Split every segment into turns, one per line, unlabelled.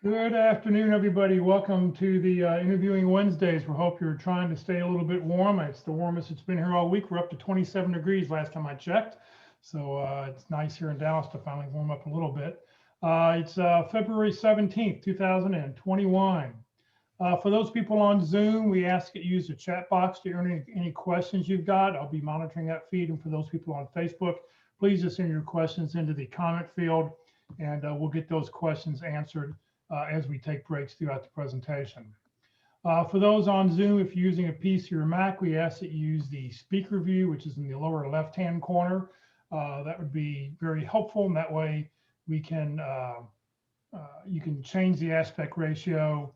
Good afternoon, everybody. Welcome to the Interviewing Wednesdays. We hope you're trying to stay a little bit warm. It's the warmest it's been here all week. We're up to 27 degrees last time I checked. So it's nice here in Dallas to finally warm up a little bit. It's February 17th, 2021. For those people on Zoom, we ask that you use the chat box to enter any questions you've got. I'll be monitoring that feed. And for those people on Facebook, please just send your questions into the comment field and we'll get those questions answered as we take breaks throughout the presentation. For those on Zoom, if you're using a PC or Mac, we ask that you use the speaker view, which is in the lower left-hand corner. That would be very helpful, and that way we can you can change the aspect ratio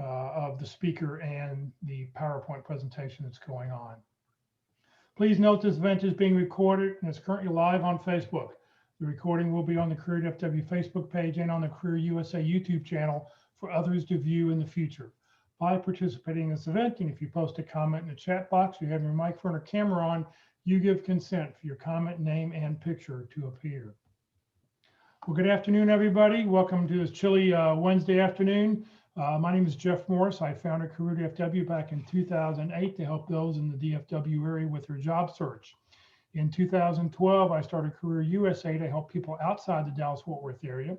of the speaker and the PowerPoint presentation that's going on. Please note this event is being recorded and is currently live on Facebook. The recording will be on the Career FW Facebook page and on the Career USA YouTube channel for others to view in the future. By participating in this event, and if you post a comment in the chat box, you have your microphone or camera on, you give consent for your comment, name, and picture to appear. Well, good afternoon, everybody. Welcome to this chilly Wednesday afternoon. My name is Jeff Morris. I founded Career DFW back in 2008 to help those in the DFW area with their job search. In 2012, I started Career USA to help people outside the Dallas-Fort Worth area.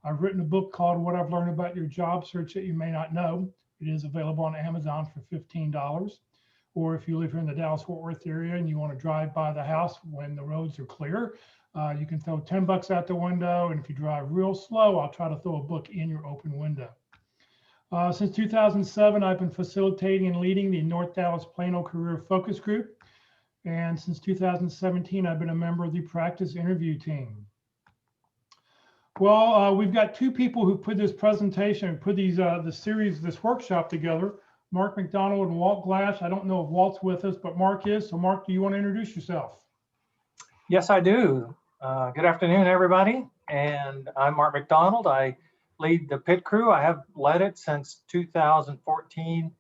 I've written a book called What I've Learned About Your Job Search That You May Not Know. It is available on Amazon for $15. Or if you live here in the Dallas-Fort Worth area and you want to drive by the house when the roads are clear, you can throw 10 bucks out the window. And if you drive real slow, I'll try to throw a book in your open window. Since 2007, I've been facilitating and leading the North Dallas Plano Career Focus Group. And since 2017, I've been a member of the practice interview team. Well, we've got two people who put this presentation, put these this workshop together, Mark McDonald and Walt Glass. I don't know if Walt's with us, but Mark is. So Mark, do you want to introduce yourself?
Yes, I do. Good afternoon, everybody. And I'm Mark McDonald. I lead the pit crew. I have led it since 2014.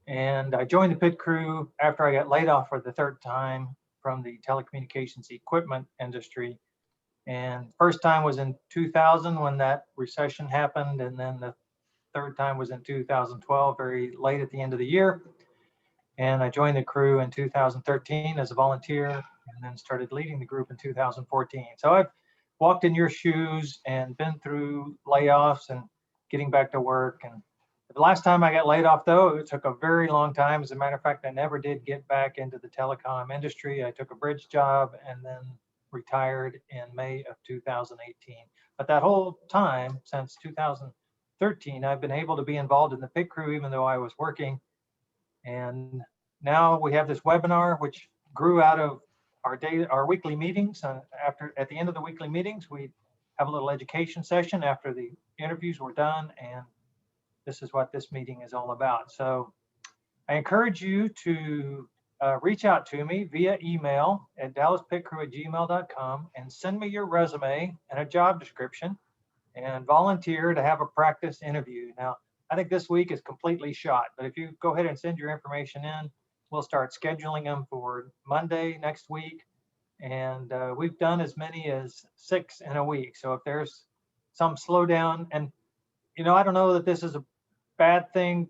And I joined the pit crew after I got laid off for the third time from the telecommunications equipment industry. And first time was in 2000 when that recession happened. And then the third time was in 2012, very late at the end of the year. And I joined the crew in 2013 as a volunteer and then started leading the group in 2014. So I've walked in your shoes and been through layoffs and getting back to work. And the last time I got laid off, though, it took a very long time. As a matter of fact, I never did get back into the telecom industry. I took a bridge job and then retired in May of 2018. But that whole time, since 2013, I've been able to be involved in the pit crew, even though I was working. And now we have this webinar, which grew out of our weekly meetings. At the end of the weekly meetings, we have a little education session after the interviews were done, and this is what this meeting is all about. So I encourage you to reach out to me via email at dallaspitcrew@gmail.com and send me your resume and a job description and volunteer to have a practice interview. Now, I think this week is completely shot, but if you go ahead and send your information in, we'll start scheduling them for Monday next week. And we've done as many as 6 in a week. So if there's some slowdown, and I don't know that this is a bad thing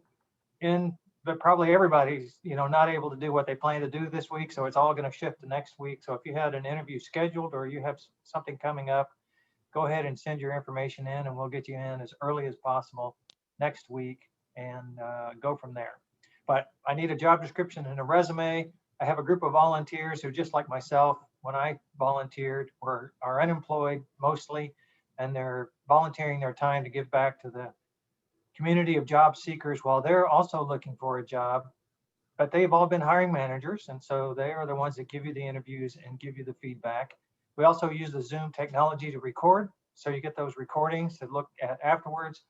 but probably everybody's not able to do what they plan to do this week, so it's all going to shift to next week. So if you had an interview scheduled or you have something coming up, go ahead and send your information in and we'll get you in as early as possible next week and go from there. But I need a job description and a resume. I have a group of volunteers who, just like myself, when I volunteered, are unemployed mostly, and they're volunteering their time to give back to the community of job seekers while they're also looking for a job. But they've all been hiring managers, and so they are the ones that give you the interviews and give you the feedback. We also use the Zoom technology to record, so you get those recordings to look at afterwards.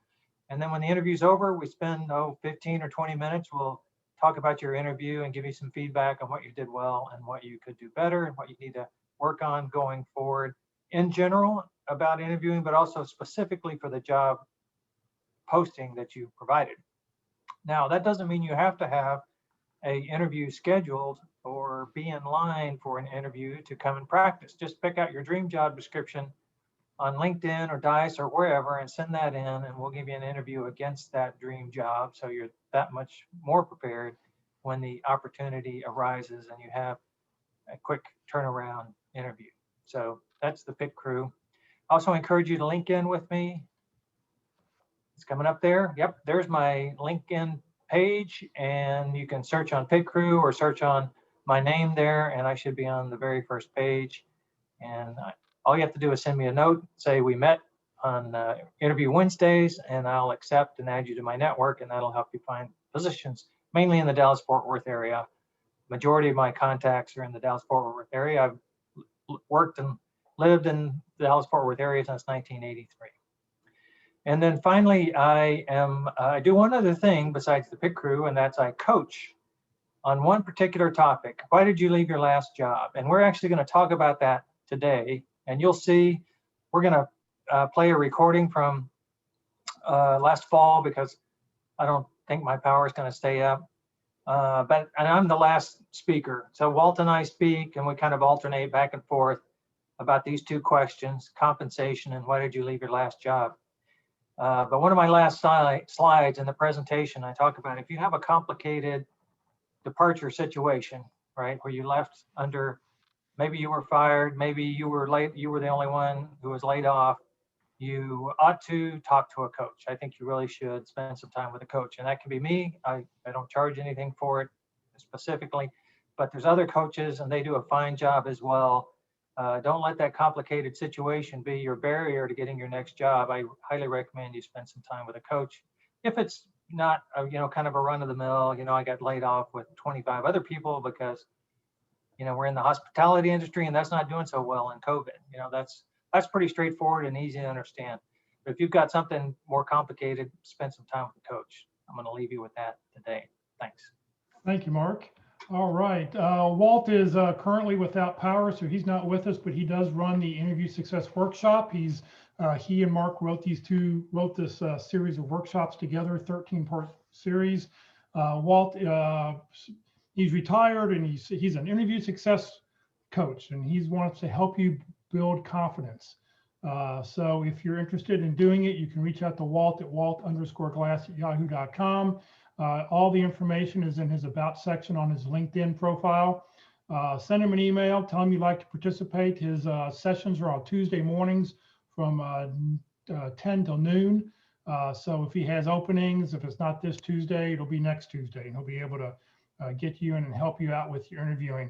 And then when the interview's over, we spend 15 or 20 minutes. We'll talk about your interview and give you some feedback on what you did well and what you could do better and what you need to work on going forward in general about interviewing, but also specifically for the job posting that you provided. Now, that doesn't mean you have to have an interview scheduled or be in line for an interview to come and practice. Just pick out your dream job description on LinkedIn or Dice or wherever and send that in, and we'll give you an interview against that dream job, so you're that much more prepared when the opportunity arises and you have a quick turnaround interview. So that's the Pit Crew. Also encourage you to link in with me. It's coming up there. Yep, there's my LinkedIn page, and you can search on Pit Crew or search on my name there, and I should be on the very first page. And all you have to do is send me a note, say we met on Interview Wednesdays, and I'll accept and add you to my network, and that'll help you find positions, mainly in the Dallas-Fort Worth area. Majority of my contacts are in the Dallas-Fort Worth area. I've worked and lived in the Dallas-Fort Worth area since 1983. And then finally, I do one other thing besides the Pit Crew, and that's I coach on one particular topic. Why did you leave your last job? And we're actually going to talk about that today. And you'll see, we're going to play a recording from last fall, because I don't think my power is going to stay up. And I'm the last speaker. So Walt and I speak, and we kind of alternate back and forth about these two questions, compensation and why did you leave your last job? But one of my last slides in the presentation, I talk about if you have a complicated departure situation, right, where you left under, maybe you were fired, maybe you were the only one who was laid off, you ought to talk to a coach. I think you really should spend some time with a coach, and that can be me. I don't charge anything for it specifically, but there's other coaches and they do a fine job as well. Don't let that complicated situation be your barrier to getting your next job. I highly recommend you spend some time with a coach. If it's not, kind of a run of the mill, I got laid off with 25 other people because, we're in the hospitality industry and that's not doing so well in COVID. That's pretty straightforward and easy to understand. But if you've got something more complicated, spend some time with the coach. I'm going to leave you with that today. Thanks.
Thank you, Mark. All right. Walt is currently without power, so he's not with us, but he does run the Interview Success Workshop. He and Mark wrote this series of workshops together, 13-part series. Walt, he's retired and he's an interview success coach, and he wants to help you build confidence. So if you're interested in doing it, you can reach out to Walt at walt_glass@yahoo.com. All the information is in his About section on his LinkedIn profile. Send him an email, tell him you'd like to participate. His sessions are on Tuesday mornings from 10 till noon. So if he has openings, if it's not this Tuesday, it'll be next Tuesday, and he'll be able to get you in and help you out with your interviewing.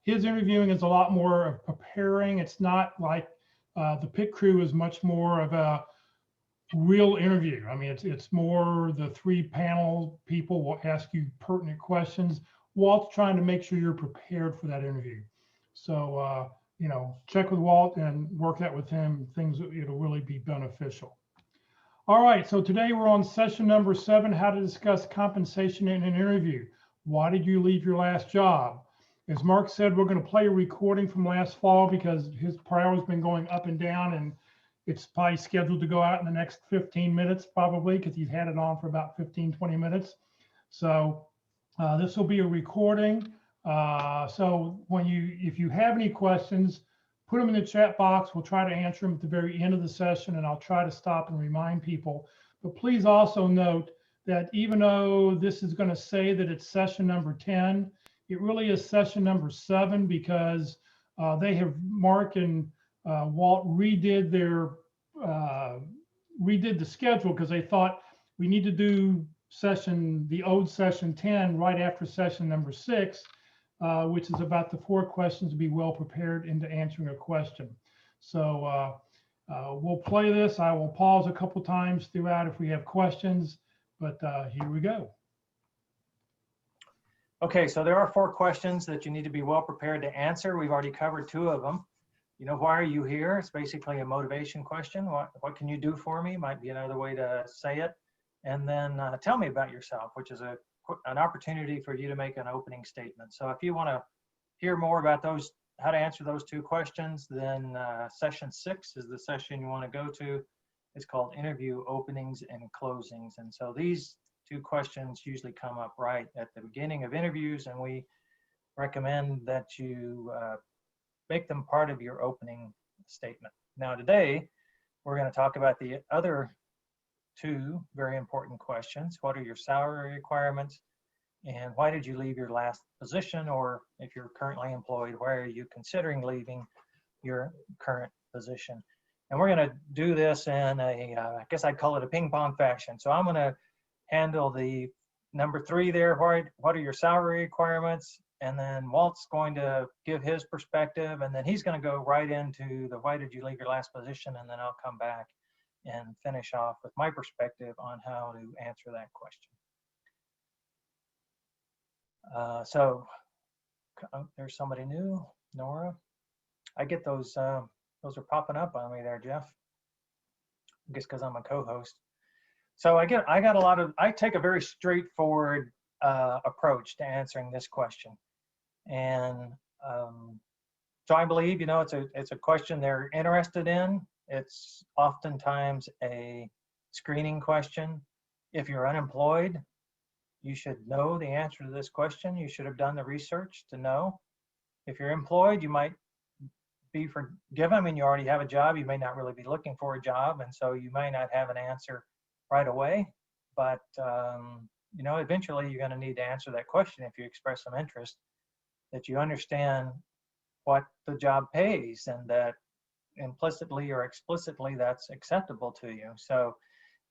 His interviewing is a lot more of preparing. It's not like the Pit Crew is much more of a real interview. I mean, it's more the 3 panel people will ask you pertinent questions. Walt's trying to make sure you're prepared for that interview. So, check with Walt and work out with him. It'll really be beneficial. All right, so today we're on session number 7, how to discuss compensation in an interview. Why did you leave your last job? As Mark said, we're going to play a recording from last fall because his power has been going up and down, and it's probably scheduled to go out in the next 15 minutes, probably, because he's had it on for about 15-20 minutes. So this will be a recording. So if you have any questions, put them in the chat box. We'll try to answer them at the very end of the session, and I'll try to stop and remind people. But please also note that even though this is going to say that it's session number 10, it really is session number 7 because Mark and Walt redid the schedule because they thought we need to do the old session 10 right after session number 6, which is about the 4 questions to be well prepared into answering a question. So we'll play this. I will pause a couple times throughout if we have questions, but here we go.
Okay, so there are 4 questions that you need to be well prepared to answer. We've already covered 2 of them. Why are you here? It's basically a motivation question. What can you do for me? Might be another way to say it. And then tell me about yourself, which is an opportunity for you to make an opening statement. So if you want to hear more about how to answer those 2 questions, then session 6 is the session you want to go to. It's called Interview Openings and Closings. And so these 2 questions usually come up right at the beginning of interviews, and we recommend that you make them part of your opening statement. Now today, we're going to talk about the other two very important questions. What are your salary requirements? And why did you leave your last position? Or if you're currently employed, why are you considering leaving your current position? And we're going to do this in a, I guess I'd call it a ping pong fashion. So I'm going to handle the number 3 there. What are your salary requirements? And then Walt's going to give his perspective, and then he's going to go right into the why did you leave your last position? And then I'll come back and finish off with my perspective on how to answer that question. There's somebody new, Nora. I get those are popping up on me there, Jeff. I guess because I'm a co-host. So I take a very straightforward approach to answering this question. And so I believe, it's a question they're interested in. It's oftentimes a screening question. If you're unemployed, you should know the answer to this question. You should have done the research to know. If you're employed, you might be forgiven. I mean, you already have a job. You may not really be looking for a job, and so you may not have an answer right away. But eventually you're going to need to answer that question if you express some interest, that you understand what the job pays and that implicitly or explicitly that's acceptable to you. So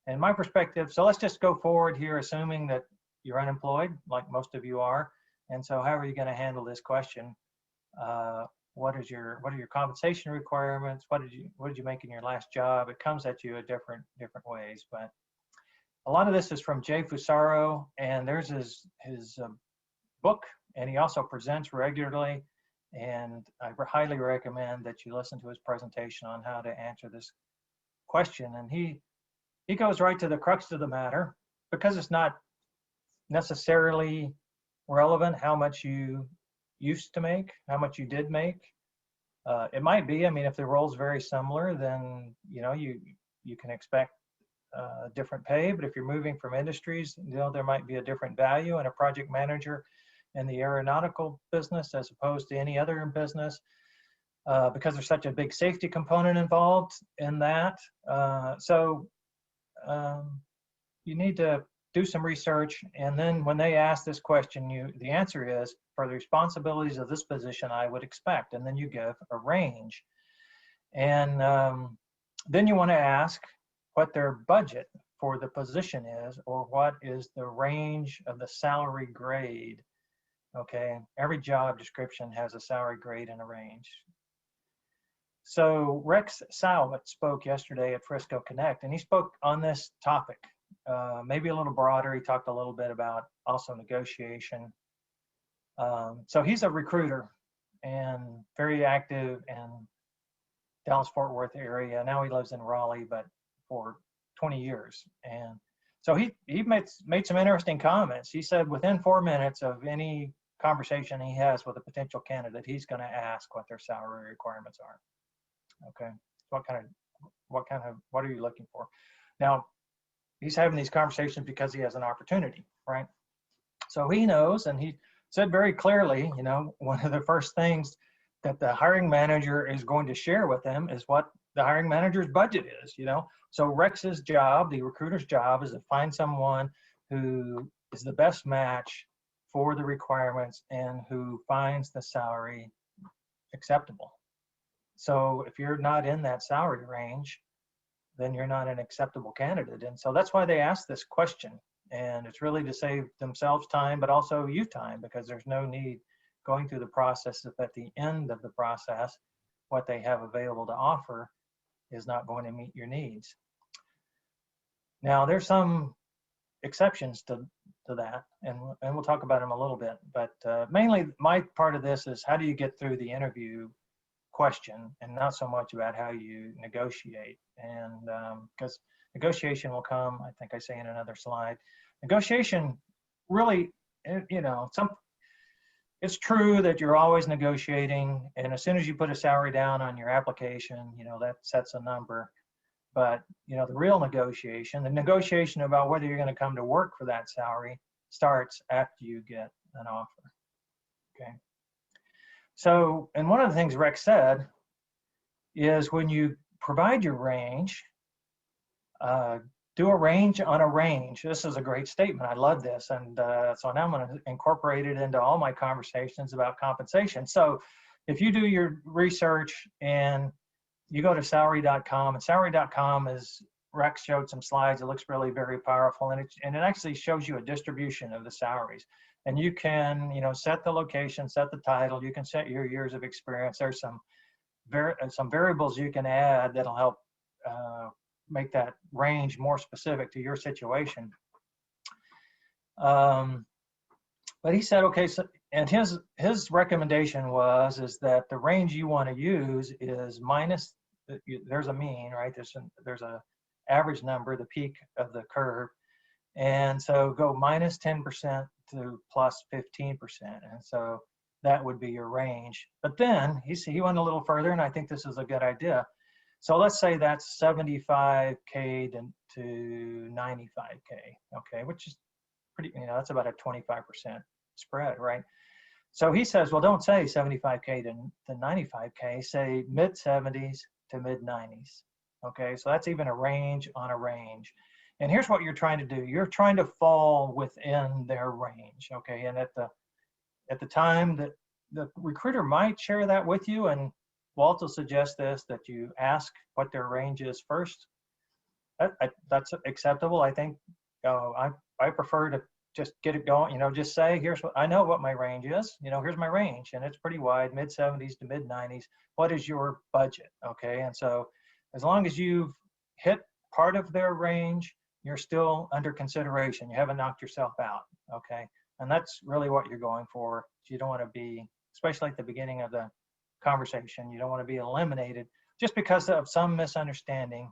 in my perspective, so let's just go forward here, assuming that you're unemployed, like most of you are. And so how are you going to handle this question? What are your compensation requirements? What did you make in your last job? It comes at you in different ways, but a lot of this is from Jay Fusaro, and there's his book, and he also presents regularly. And I highly recommend that you listen to his presentation on how to answer this question. And he goes right to the crux of the matter, because it's not necessarily relevant how much you used to make, how much you did make. It might be, I mean, if the role's very similar, then you can expect different pay. But if you're moving from industries, there might be a different value. And a project manager in the aeronautical business as opposed to any other business, because there's such a big safety component involved in that. You need to do some research, and then when they ask this question, the answer is, for the responsibilities of this position, I would expect, and then you give a range. And then you want to ask what their budget for the position is, or what is the range of the salary grade. Okay, every job description has a salary grade and a range. So Rex Salvett spoke yesterday at Frisco Connect, and he spoke on this topic, maybe a little broader. He talked a little bit about also negotiation. So he's a recruiter and very active in Dallas-Fort Worth area. Now he lives in Raleigh, but for 20 years. And so he made some interesting comments. He said within 4 minutes of any conversation he has with a potential candidate, he's going to ask what their salary requirements are. Okay, what are you looking for? Now, he's having these conversations because he has an opportunity, right? So he knows, and he said very clearly, one of the first things that the hiring manager is going to share with them is what the hiring manager's budget is, So Rex's job, the recruiter's job, is to find someone who is the best match for the requirements and who finds the salary acceptable. So if you're not in that salary range, then you're not an acceptable candidate. And so that's why they ask this question. And it's really to save themselves time, but also you time, because there's no need going through the process if at the end of the process, what they have available to offer is not going to meet your needs. Now, there's some exceptions to that, and we'll talk about them a little bit. But mainly my part of this is how do you get through the interview question, and not so much about how you negotiate. And because negotiation will come, I think I say in another slide. Negotiation really, it's true that you're always negotiating, and as soon as you put a salary down on your application, that sets a number. But the real negotiation, the negotiation about whether you're going to come to work for that salary, starts after you get an offer. Okay. So, and one of the things Rex said is when you provide your range, do a range on a range. This is a great statement. I love this. And so now I'm going to incorporate it into all my conversations about compensation. So if you do your research and you go to salary.com, and salary.com is, Rex showed some slides. It looks really very powerful, and it actually shows you a distribution of the salaries. And you can, set the location, set the title. You can set your years of experience. There's some variables you can add that'll help make that range more specific to your situation. But he said, okay, so, and his recommendation is that the range you want to use is minus, there's a mean, right? There's a average number, the peak of the curve. And so go minus 10% to plus 15%. And so that would be your range. But then he went a little further, and I think this is a good idea. So let's say that's 75K to 95K, okay, which is pretty, that's about a 25% spread, right? So he says, well, don't say 75K to 95K, say mid 70s to mid 90s, okay? So that's even a range on a range. And here's what you're trying to do. You're trying to fall within their range, okay? And at the time that the recruiter might share that with you, and Walt will suggest this, that you ask what their range is first. That's acceptable. I think I prefer to just get it going, just say, here's what I know what my range is, here's my range, and it's pretty wide, mid 70s to mid 90s. What is your budget? Okay. And so as long as you've hit part of their range, you're still under consideration. You haven't knocked yourself out. Okay. And that's really what you're going for. You don't want to be, especially at the beginning of the conversation, you don't want to be eliminated just because of some misunderstanding.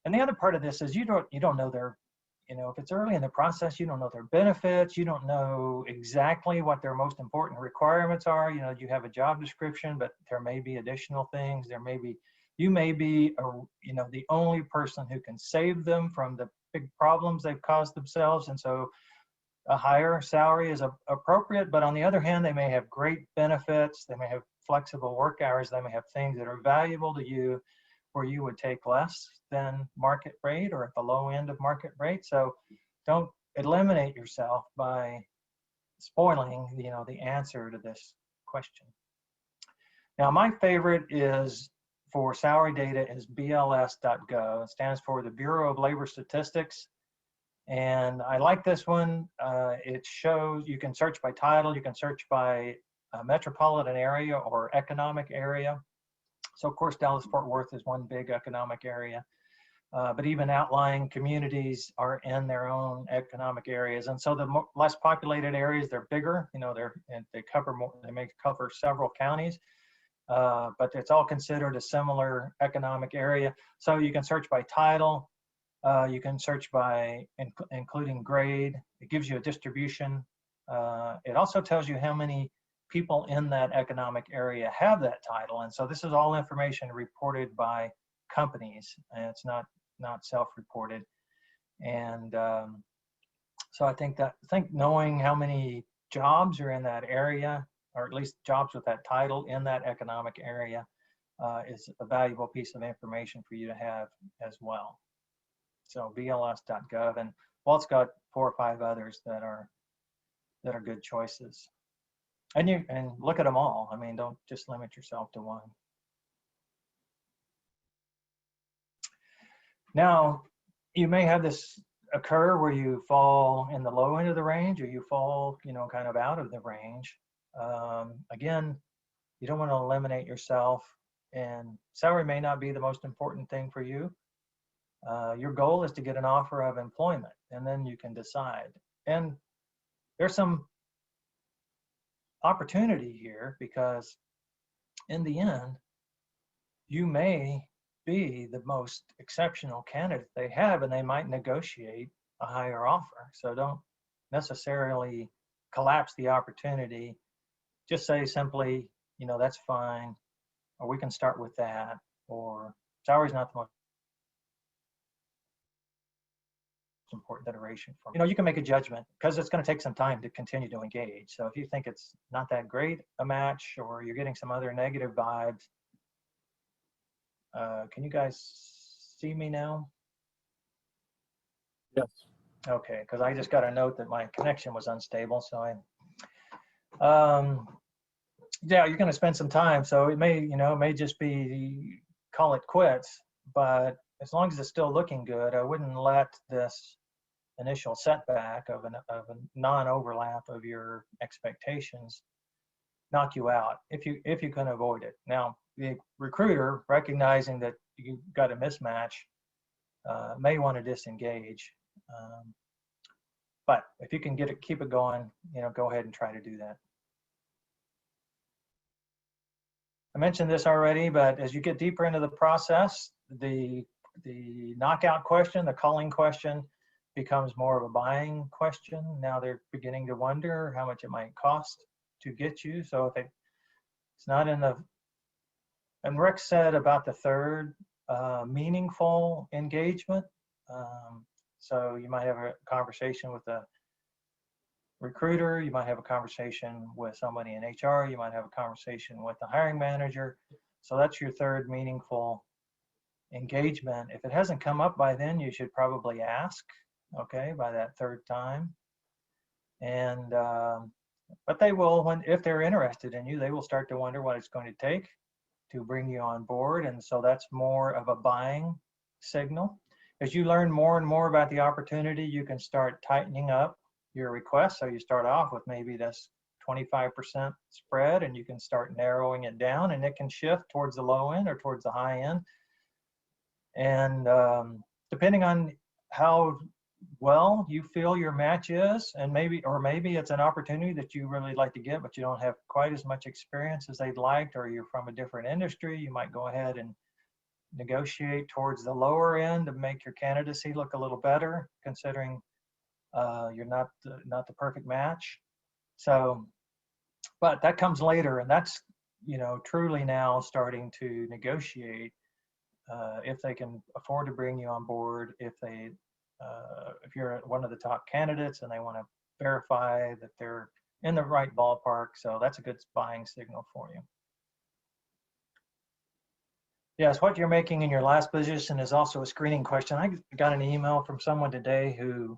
And the other part of this is you don't know their, if it's early in the process, you don't know their benefits, you don't know exactly what their most important requirements are. You have a job description, but there may be additional things. You may be the only person who can save them from the big problems they've caused themselves. And so a higher salary is appropriate, but on the other hand, they may have great benefits. They may have flexible work hours. They may have things that are valuable to you where you would take less than market rate or at the low end of market rate. So don't eliminate yourself by spoiling, the answer to this question. Now, my favorite is for salary data is BLS.gov. It stands for the Bureau of Labor Statistics. And I like this one. It shows you can search by title, you can search by metropolitan area or economic area. So of course, Dallas-Fort Worth is one big economic area, but even outlying communities are in their own economic areas. And so the less populated areas, they're bigger, they cover more, they may cover several counties, but it's all considered a similar economic area. So you can search by title, you can search by including grade. It gives you a distribution. It also tells you how many people in that economic area have that title. And so this is all information reported by companies, and it's not self-reported. And so I think knowing how many jobs are in that area, or at least jobs with that title in that economic area, is a valuable piece of information for you to have as well. So BLS.gov, and Walt's got 4 or 5 others that are good choices. And look at them all. I mean, don't just limit yourself to one. Now, you may have this occur where you fall in the low end of the range, or you fall, kind of out of the range. Again, you don't want to eliminate yourself, and salary may not be the most important thing for you. Your goal is to get an offer of employment, and then you can decide. And there's some opportunity here, because in the end, you may be the most exceptional candidate they have, and they might negotiate a higher offer. So don't necessarily collapse the opportunity. Just say simply, that's fine, or we can start with that, or salary's not the most important consideration for me. You can make a judgment, because it's going to take some time to continue to engage. So if you think it's not that great a match, or you're getting some other negative vibes, Can you guys see me now?
Yes.
Okay, because I just got a note that my connection was unstable, so yeah, you're going to spend some time, so it may just be call it quits, but as long as it's still looking good, I wouldn't let this initial setback of a non-overlap of your expectations knock you out if you can avoid it. Now, the recruiter, recognizing that you've got a mismatch, may want to disengage. But if you can keep it going, go ahead and try to do that. I mentioned this already, but as you get deeper into the process, the knockout question, the calling question, becomes more of a buying question. Now they're beginning to wonder how much it might cost to get you. So if it's not in the, and Rick said about the third, meaningful engagement. So you might have a conversation with a recruiter, you might have a conversation with somebody in HR, you might have a conversation with the hiring manager. So that's your third meaningful engagement. If it hasn't come up by then, you should probably ask, okay, by that third time. And but they will, if they're interested in you, they will start to wonder what it's going to take to bring you on board. And so that's more of a buying signal. As you learn more and more about the opportunity, you can start tightening up your request. So you start off with maybe this 25% spread, and you can start narrowing it down, and it can shift towards the low end or towards the high end. And depending on how well you feel your match is, and maybe it's an opportunity that you really like to get, but you don't have quite as much experience as they'd like, or you're from a different industry, you might go ahead and negotiate towards the lower end to make your candidacy look a little better, considering you're not the perfect match. So, but that comes later, and that's truly now starting to negotiate if they can afford to bring you on board, if you're one of the top candidates and they want to verify that they're in the right ballpark. So that's a good buying signal for you. Yes, what you're making in your last position is also a screening question. I got an email from someone today who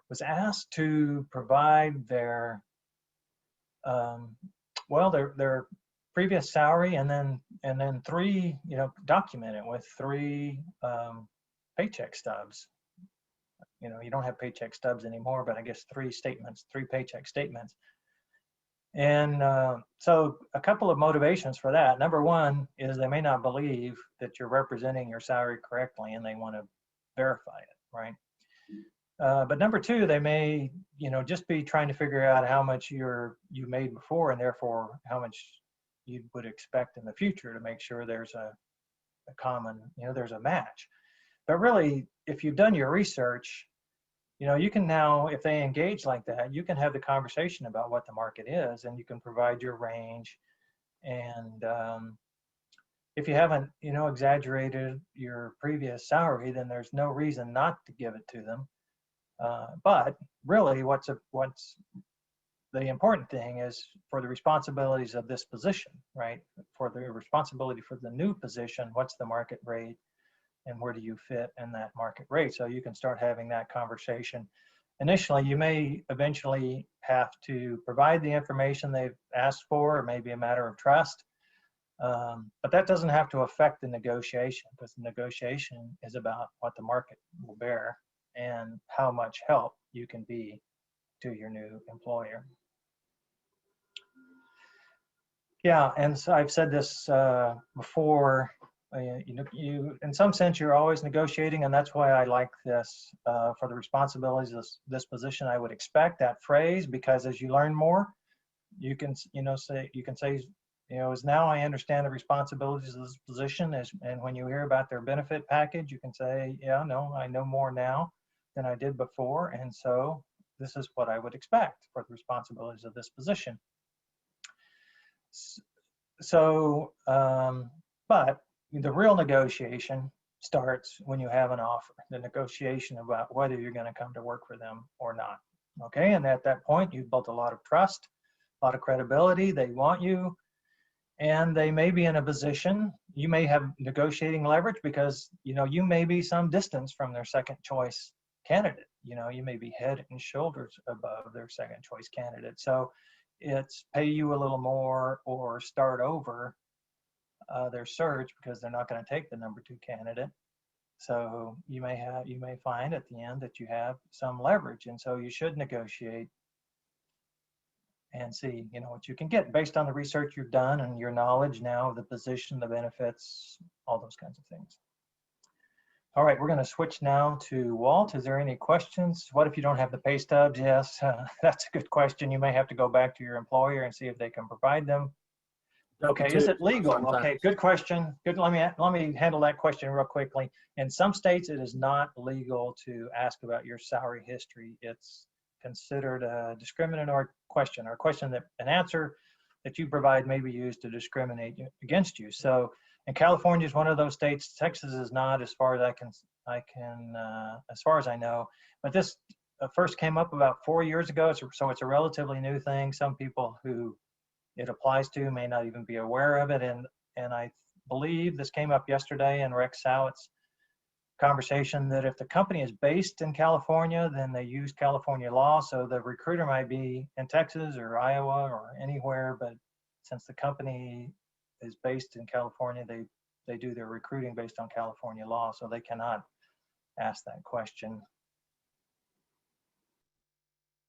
was asked to provide their their previous salary and then three, document it with three paycheck stubs. You don't have paycheck stubs anymore, but I guess three paycheck statements. And so a couple of motivations for that. Number one is they may not believe that you're representing your salary correctly, and they want to verify it, right? But number two, they may, just be trying to figure out how much you made before, and therefore how much you would expect in the future, to make sure there's a common, there's a match. But really, if you've done your research, you can now, if they engage like that, you can have the conversation about what the market is, and you can provide your range. And if you haven't, exaggerated your previous salary, then there's no reason not to give it to them. But really, what's the important thing is for the responsibilities of this position, right? For the responsibility for the new position, what's the market rate, and where do you fit in that market rate? So you can start having that conversation. Initially, you may eventually have to provide the information they've asked for. It may be a matter of trust, but that doesn't have to affect the negotiation, because the negotiation is about what the market will bear and how much help you can be to your new employer. Yeah, and so I've said this before, you in some sense, you're always negotiating, and that's why I like this for the responsibilities of this position. I would expect that phrase, because as you learn more, you can say, is now I understand the responsibilities of this position. And when you hear about their benefit package, you can say, yeah, no, I know more now than I did before, and so this is what I would expect for the responsibilities of this position. So, but the real negotiation starts when you have an offer, the negotiation about whether you're going to come to work for them or not. Okay, and at that point, you've built a lot of trust, a lot of credibility. They want you. and they may be in a position, you may have negotiating leverage because, you may be some distance from their second choice candidate. You may be head and shoulders above their second choice candidate. So it's pay you a little more or start over their search because they're not going to take the number 2 candidate. So you may find at the end that you have some leverage, and so you should negotiate and see, what you can get based on the research you've done and your knowledge now of the position, the benefits, all those kinds of things. All right, we're going to switch now to Walt. Is there any questions? What if you don't have the pay stubs? Yes, that's a good question. You may have to go back to your employer and see if they can provide them. Okay, is it legal? Okay, good question. Good. Let me handle that question real quickly. In some states, it is not legal to ask about your salary history. It's considered a discriminatory question, or a question that an answer that you provide may be used to discriminate against you. So, and California is one of those states. Texas is not, as far as as far as I know. But this first came up about 4 years ago, so it's a relatively new thing. Some people who it applies to may not even be aware of it, and I believe this came up yesterday in Rex Sowit's conversation that if the company is based in California, then they use California law. So the recruiter might be in Texas or Iowa or anywhere, but since the company is based in California, they do their recruiting based on California law, so they cannot ask that question.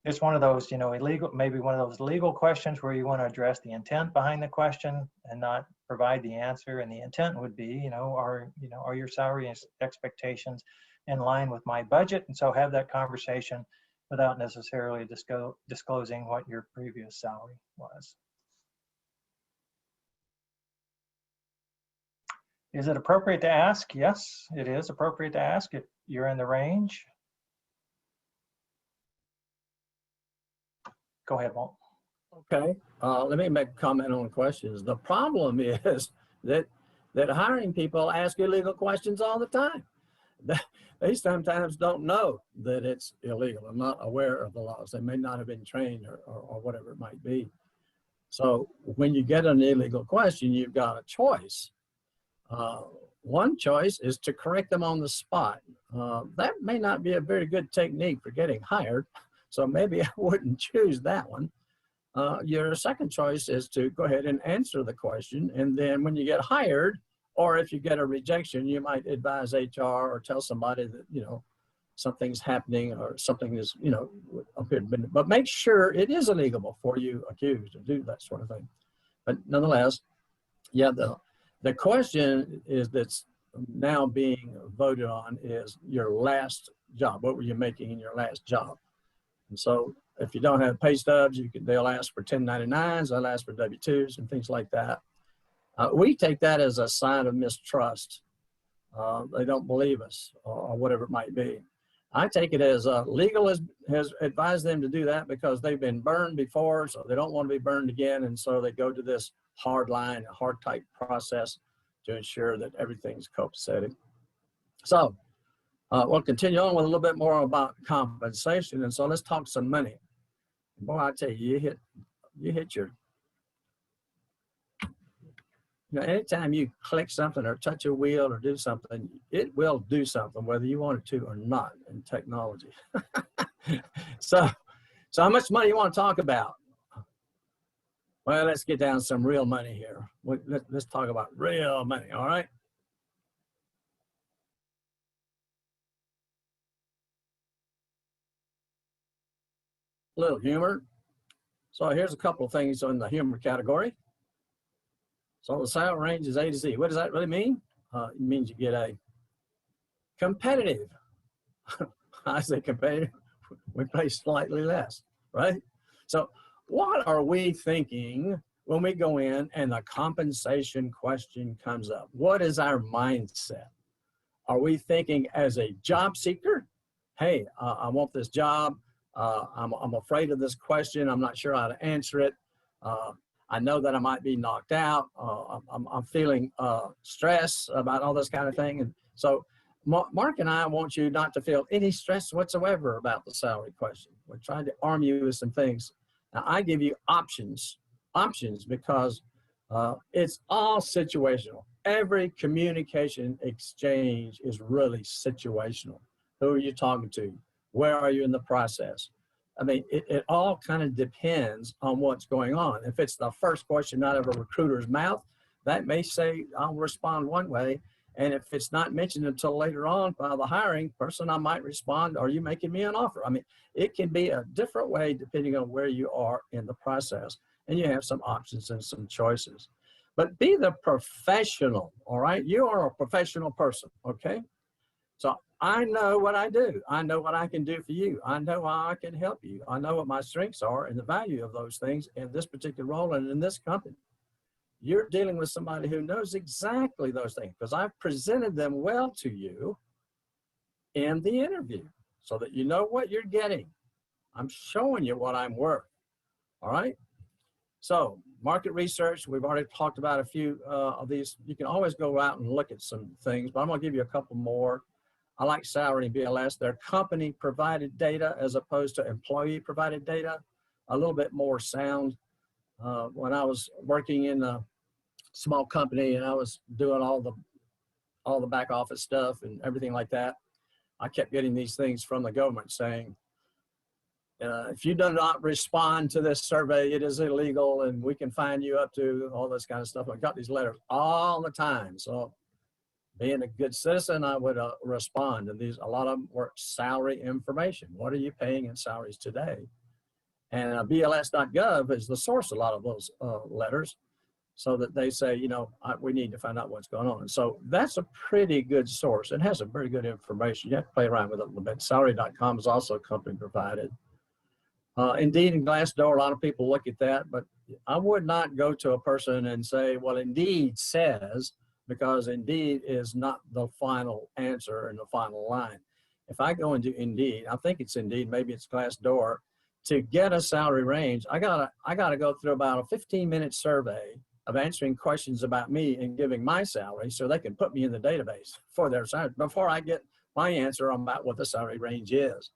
It's one of those, illegal, maybe one of those legal questions where you want to address the intent behind the question and not provide the answer. And the intent would be, are your salary expectations in line with my budget? And so have that conversation without necessarily disclosing what your previous salary was. Is it appropriate to ask? Yes, it is appropriate to ask if you're in the range. Go ahead, Walt.
Okay, let me make a comment on questions. The problem is that hiring people ask illegal questions all the time. They sometimes don't know that it's illegal. I'm not aware of the laws. They may not have been trained or whatever it might be. So when you get an illegal question, you've got a choice. One choice is to correct them on the spot. That may not be a very good technique for getting hired, so maybe I wouldn't choose that one. Your second choice is to go ahead and answer the question, and then when you get hired, or if you get a rejection, you might advise HR or tell somebody that, something's happening or something is, but make sure it is illegal before you accuse or do that sort of thing. But nonetheless, yeah, the question is that's now being voted on is your last job. What were you making in your last job? And so if you don't have pay stubs, they'll ask for 1099s, they'll ask for W-2s and things like that. We take that as a sign of mistrust. They don't believe us or whatever it might be. I take it as legal has advised them to do that because they've been burned before, so they don't want to be burned again. And so they go to this hard line, hard type process to ensure that everything's copacetic. So we'll continue on with a little bit more about compensation. And so let's talk some money. Boy, I tell you, you hit your, anytime you click something or touch a wheel or do something, it will do something, whether you want it to or not in technology. So how much money you want to talk about? Well, let's get down to some real money here. Let's talk about real money, all right? Little humor. So here's a couple of things in the humor category. So the salary range is A to Z. What does that really mean? It means you get a competitive. I say competitive, we pay slightly less, right? So what are we thinking when we go in and the compensation question comes up? What is our mindset? Are we thinking as a job seeker? Hey, I want this job. I'm afraid of this question. I'm not sure how to answer it. I know that I might be knocked out. I'm feeling stress about all this kind of thing. And so Mark and I want you not to feel any stress whatsoever about the salary question. We're trying to arm you with some things. Now, I give you options because It's all situational. Every communication exchange is really situational. Who are you talking to? Where are you in the process? I mean, it all kind of depends on what's going on. If it's the first question out of a recruiter's mouth, that may say, I'll respond one way. And if it's not mentioned until later on by the hiring person, I might respond, are you making me an offer? I mean, it can be a different way depending on where you are in the process. And you have some options and some choices. But be the professional, all right? You are a professional person, okay? So I know what I do. I know what I can do for you. I know how I can help you. I know what my strengths are and the value of those things in this particular role and in this company. You're dealing with somebody who knows exactly those things because I've presented them well to you in the interview so that you know what you're getting. I'm showing you what I'm worth, all right? So market research, we've already talked about a few of these. You can always go out and look at some things, but I'm gonna give you a couple more. I like salary and BLS. They're company provided data as opposed to employee provided data, a little bit more sound. When I was working in a small company and I was doing all the back office stuff and everything like that, I kept getting these things from the government saying, if you do not respond to this survey, it is illegal and we can fine you up to all this kind of stuff. I got these letters all the time. So being a good citizen, I would respond. And a lot of them were salary information. What are you paying in salaries today? And BLS.gov is the source of a lot of those letters so that they say, you know, we need to find out what's going on. And so that's a pretty good source. It has a very good information. You have to play around with it a little bit. Salary.com is also company provided. Indeed and Glassdoor, a lot of people look at that, but I would not go to a person and say, well, Indeed says, because Indeed is not the final answer and the final line. If I go into Indeed, I think it's Indeed, maybe it's Glassdoor, to get a salary range, I gotta go through about a 15-minute survey of answering questions about me and giving my salary so they can put me in the database for their salary before I get my answer about what the salary range is.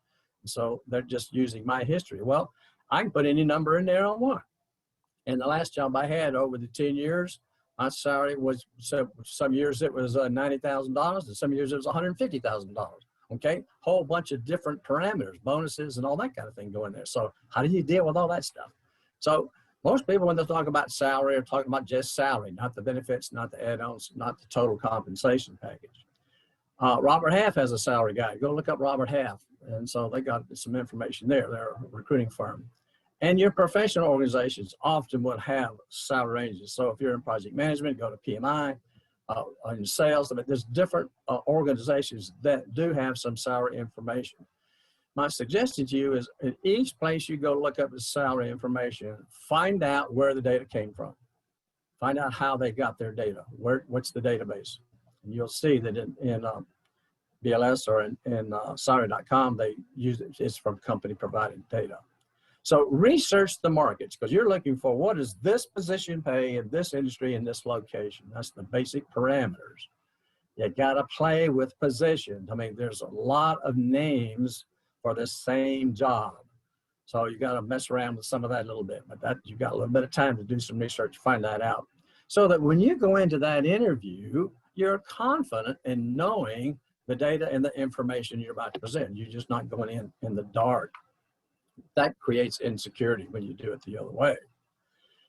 So they're just using my history. Well, I can put any number in there I want. And the last job I had over the 10 years, my salary was, some years it was $90,000 and some years it was $150,000. Okay, whole bunch of different parameters, bonuses and all that kind of thing go in there. So how do you deal with all that stuff? So most people, when they talk about salary, are talking about just salary, not the benefits, not the add-ons, not the total compensation package. Robert Half has a salary guide. Go look up Robert Half. And so they got some information there. They're a recruiting firm. And your professional organizations often would have salary ranges. So if you're in project management, go to PMI. In sales, I mean, there's different organizations that do have some salary information. My suggestion to you is in each place you go look up the salary information, find out where the data came from. Find out how they got their data. What's the database? And you'll see that in BLS or in salary.com, they use it. It's from company provided data. So research the markets because you're looking for what does this position pay in this industry in this location. That's the basic parameters. You got to play with position. I mean, there's a lot of names for the same job. So you got to mess around with some of that a little bit, but you got a little bit of time to do some research, find that out. So that when you go into that interview, you're confident in knowing the data and the information you're about to present. You're just not going in the dark. That creates insecurity when you do it the other way.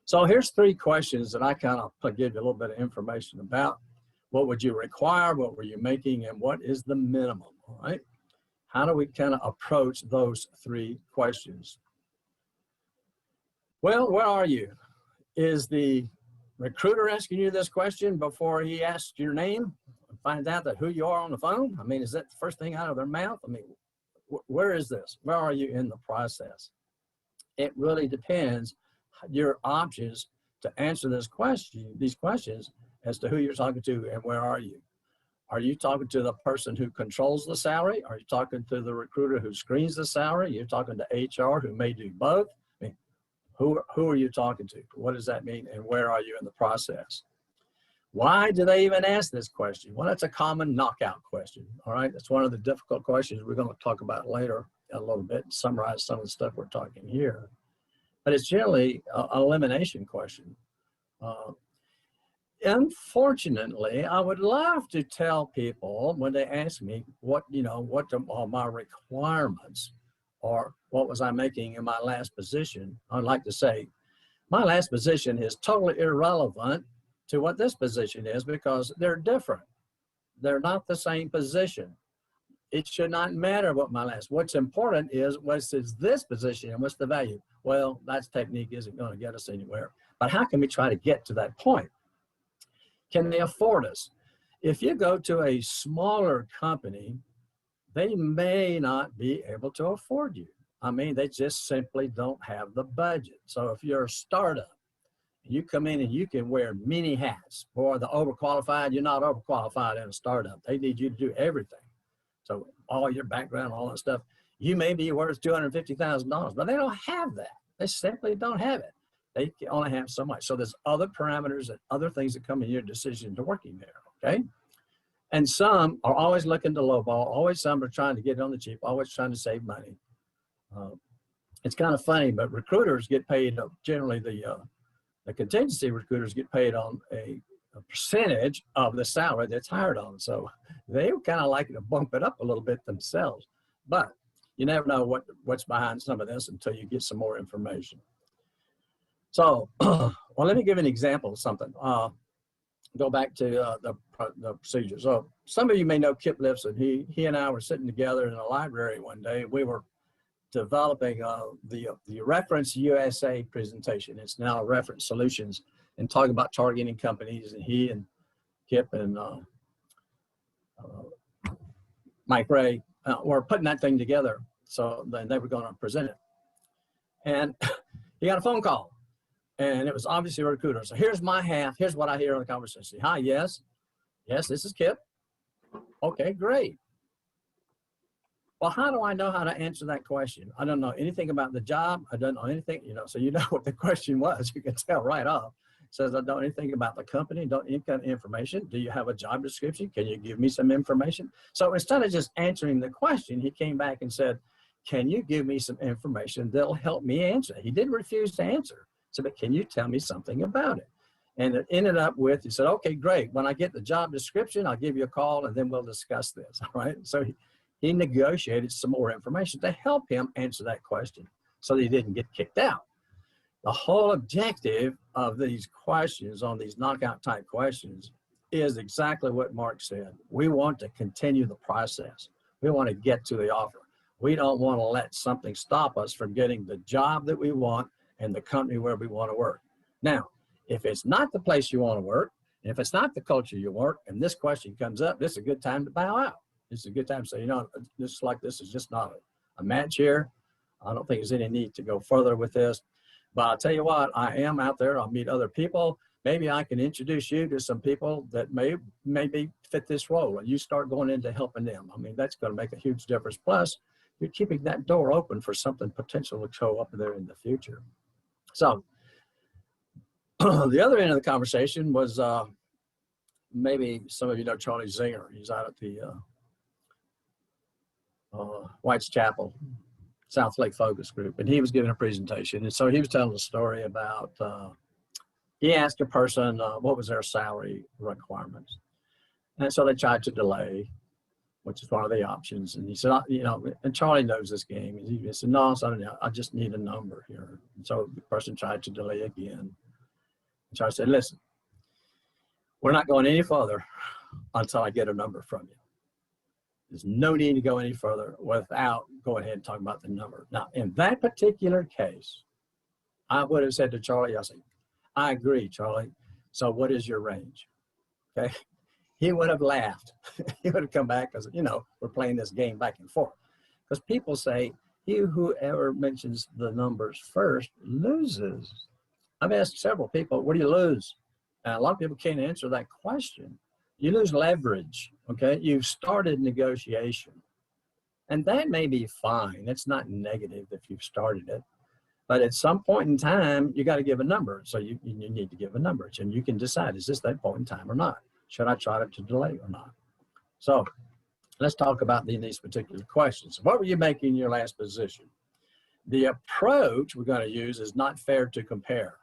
So here's 3 questions that I kind of give you a little bit of information about. What would you require? What were you making? And what is the minimum? All right. How do we kind of approach those 3 questions? Well, where are you? Is the recruiter asking you this question before he asks your name? Find out that who you are on the phone? I mean, is that the first thing out of their mouth? I mean, where is this? Where are you in the process? It really depends your options to answer these questions as to who you're talking to and where are you. Are you talking to the person who controls the salary? Are you talking to the recruiter who screens the salary? You're talking to HR who may do both. I mean, who are you talking to? What does that mean? And where are you in the process? Why do they even ask this question? Well, that's a common knockout question. All right. That's one of the difficult questions we're going to talk about later a little bit, summarize some of the stuff we're talking here. But it's generally an elimination question. unfortunately, I would love to tell people when they ask me what are my requirements or what was I making in my last position. I'd like to say my last position is totally irrelevant to what this position is because they're different. They're not the same position. It should not matter what what's important is what's this position and what's the value. Well, that technique isn't going to get us anywhere. But how can we try to get to that point? Can they afford us? If you go to a smaller company, they may not be able to afford you. I mean, they just simply don't have the budget. So if you're a startup, you come in and you can wear many hats. For the overqualified, you're not overqualified in a startup. They need you to do everything. So all your background, all that stuff, you may be worth $250,000, but they don't have that. They simply don't have it. They can only have so much. So there's other parameters and other things that come in your decision to working there, okay? And some are always looking to lowball, always some are trying to get it on the cheap, always trying to save money. It's kind of funny, but recruiters get paid, generally the contingency recruiters get paid on a percentage of the salary that's hired on. So they kind of like to bump it up a little bit themselves, but you never know what's behind some of this until you get some more information. So, well, let me give an example of something. Go back to the procedure. So some of you may know Kip Lifson. He and I were sitting together in a library one day. We were developing the Reference USA presentation. It's now Reference Solutions, and talking about targeting companies. And he and Kip and Mike Ray were putting that thing together. So then they were going to present it. And he got a phone call. And it was obviously a recruiter. So here's my half. Here's what I hear in the conversation. Hi, yes. Yes, this is Kip. Okay, great. Well, how do I know how to answer that question? I don't know anything about the job. I don't know anything, so you know what the question was. You can tell right off. It says, I don't know anything about the company, don't any kind of information. Do you have a job description? Can you give me some information? So instead of just answering the question, he came back and said, can you give me some information that'll help me answer? He didn't refuse to answer. So, but can you tell me something about it? And it ended up with, he said, okay, great. When I get the job description, I'll give you a call and then we'll discuss this, all right? So he negotiated some more information to help him answer that question so that he didn't get kicked out. The whole objective of these questions, on these knockout type questions, is exactly what Mark said. We want to continue the process. We want to get to the offer. We don't want to let something stop us from getting the job that we want and the company where we want to work. Now, if it's not the place you want to work, and if it's not the culture you work, and this question comes up, this is a good time to bow out. This is a good time to say, this is just not a match here. I don't think there's any need to go further with this. But I'll tell you what, I am out there. I'll meet other people. Maybe I can introduce you to some people that maybe fit this role, and you start going into helping them. I mean, that's going to make a huge difference. Plus, you're keeping that door open for something potential to show up there in the future. So the other end of the conversation was maybe some of you know Charlie Zinger. He's out at the White's Chapel, South Lake Focus Group, and he was giving a presentation. And so he was telling a story about, he asked a person what was their salary requirements. And so they tried to delay, which is one of the options. And he said, and Charlie knows this game. And he said, no, I just need a number here. And so the person tried to delay again. And Charlie said, listen, we're not going any further until I get a number from you. There's no need to go any further without going ahead and talking about the number. Now, in that particular case, I would have said to Charlie, I said, I agree, Charlie. So what is your range? Okay. He would have laughed. He would have come back because, we're playing this game back and forth. Because people say, whoever mentions the numbers first loses. I've asked several people, what do you lose? And a lot of people can't answer that question. You lose leverage, okay? You've started negotiation. And that may be fine. It's not negative if you've started it. But at some point in time, you got to give a number. So you need to give a number. And you can decide, is this that point in time or not? Should I try to delay or not? So let's talk about these particular questions. What were you making in your last position? The approach we're going to use is not fair to compare.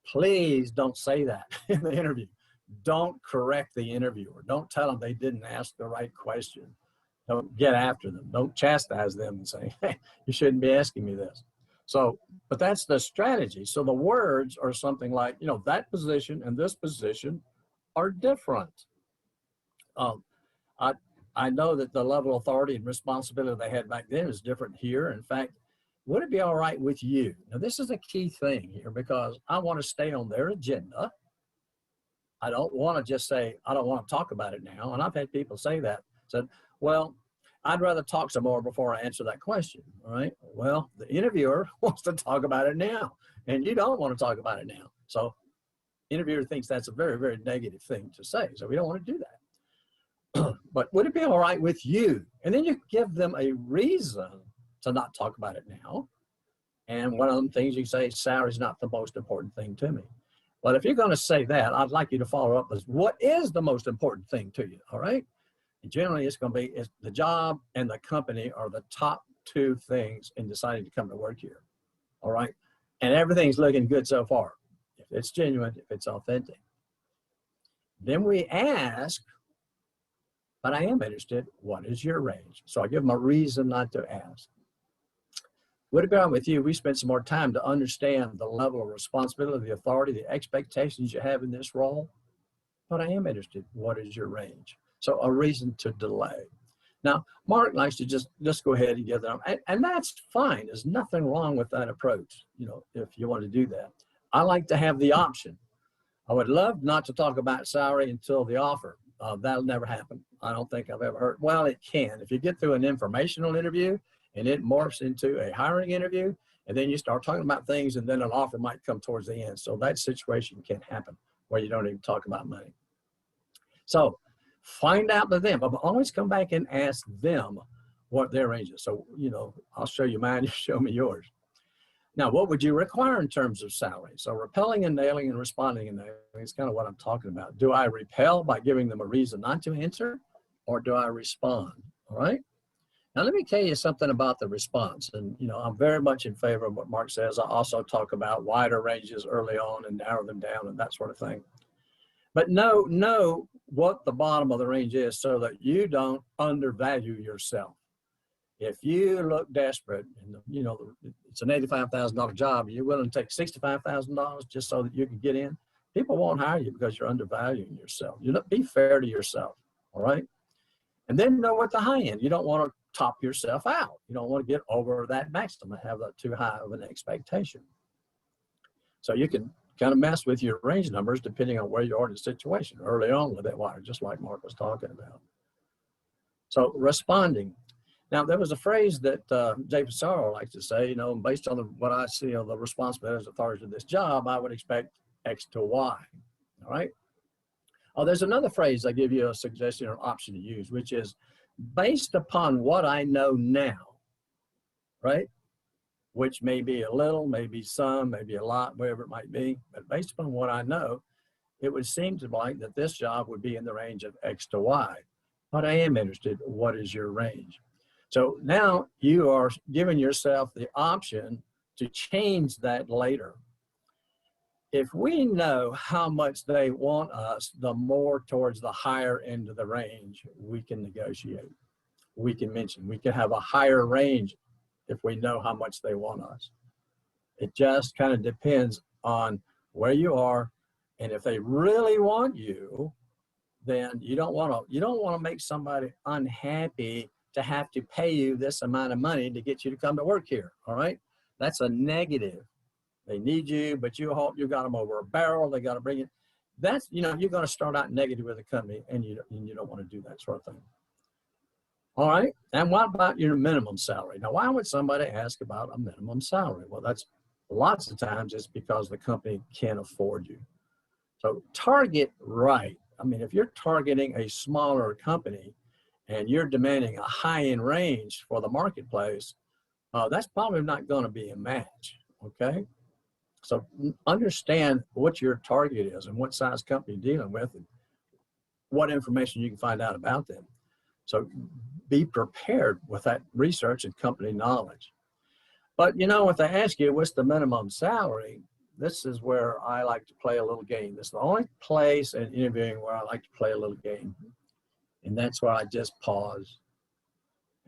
Please don't say that in the interview. don't correct the interviewer. Don't tell them they didn't ask the right question. Don't get after them. Don't chastise them and say, hey, you shouldn't be asking me this. So, but that's the strategy. So the words are something like, you know, that position and this position are different. I know that the level of authority and responsibility they had back then is different here. In fact, would it be all right with you? Now, this is a key thing here because I want to stay on their agenda. I don't want to just say, I don't want to talk about it now. And I've had people say that, said, well, I'd rather talk some more before I answer that question. All right. Well, the interviewer wants to talk about it now, and you don't want to talk about it now. So interviewer thinks that's a very, very negative thing to say. So we don't want to do that. But would it be all right with you? And then you give them a reason to not talk about it now. And one of the things you say, salary is not the most important thing to me. But if you're going to say that, I'd like you to follow up with what is the most important thing to you, all right? And generally, it's going to be the job and the company are the top two things in deciding to come to work here, all right? And everything's looking good so far. If it's genuine, if it's authentic. Then we ask, but I am interested, what is your range? So I give them a reason not to ask. Would it be all right with you? We spend some more time to understand the level of responsibility, the authority, the expectations you have in this role. But I am interested. What is your range? So a reason to delay. Now, Mark likes to just go ahead and give them, and that's fine. There's nothing wrong with that approach, you know, if you want to do that. I like to have the option. I would love not to talk about salary until the offer. That'll never happen. I don't think I've ever heard. Well, it can. If you get through an informational interview and it morphs into a hiring interview, and then you start talking about things, and then an offer might come towards the end. So that situation can happen where you don't even talk about money. So find out to them, but always come back and ask them what their range is. So, you know, I'll show you mine, you show me yours. Now, what would you require in terms of salary? So repelling and nailing and responding and nailing is kind of what I'm talking about. Do I repel by giving them a reason not to answer, or do I respond? All right. Now, let me tell you something about the response. And, you know, I'm very much in favor of what Mark says. I also talk about wider ranges early on and narrow them down and that sort of thing. But know what the bottom of the range is so that you don't undervalue yourself. If you look desperate and, you know, it's an $85,000 job, and you're willing to take $65,000 just so that you can get in, people won't hire you because you're undervaluing yourself. You know, be fair to yourself, all right? And then know what the high end. You don't want to top yourself out. You don't want to get over that maximum and have that too high of an expectation. So you can kind of mess with your range numbers depending on where you are in the situation. Early on, a little bit wider, just like Mark was talking about. So responding. Now, there was a phrase that Jay Pissarro likes to say, you know, based on what I see on the responsibilities and authorities of this job, I would expect X to Y, all right? Oh, there's another phrase I give you a suggestion or an option to use, which is based upon what I know now, right? Which may be a little, maybe some, maybe a lot, whatever it might be. But based upon what I know, it would seem to like that this job would be in the range of X to Y. But I am interested, what is your range? So now you are giving yourself the option to change that later. If we know how much they want us, the more towards the higher end of the range we can negotiate. We can mention, we can have a higher range if we know how much they want us. It just kind of depends on where you are, and if they really want you, then you don't want to make somebody unhappy to have to pay you this amount of money to get you to come to work here. All right, that's a negative. They need you, but you got them over a barrel. They got to bring it. That's, you know, you're going to start out negative with a company, and you don't want to do that sort of thing. All right. And what about your minimum salary? Now, why would somebody ask about a minimum salary? Well, that's lots of times it's because the company can't afford you. So target right. I mean, if you're targeting a smaller company and you're demanding a high-end range for the marketplace, that's probably not going to be a match. Okay. So understand what your target is and what size company you're dealing with and what information you can find out about them. So be prepared with that research and company knowledge. But, you know, if they ask you what's the minimum salary, this is where I like to play a little game. This is the only place in interviewing where I like to play a little game. And that's where I just pause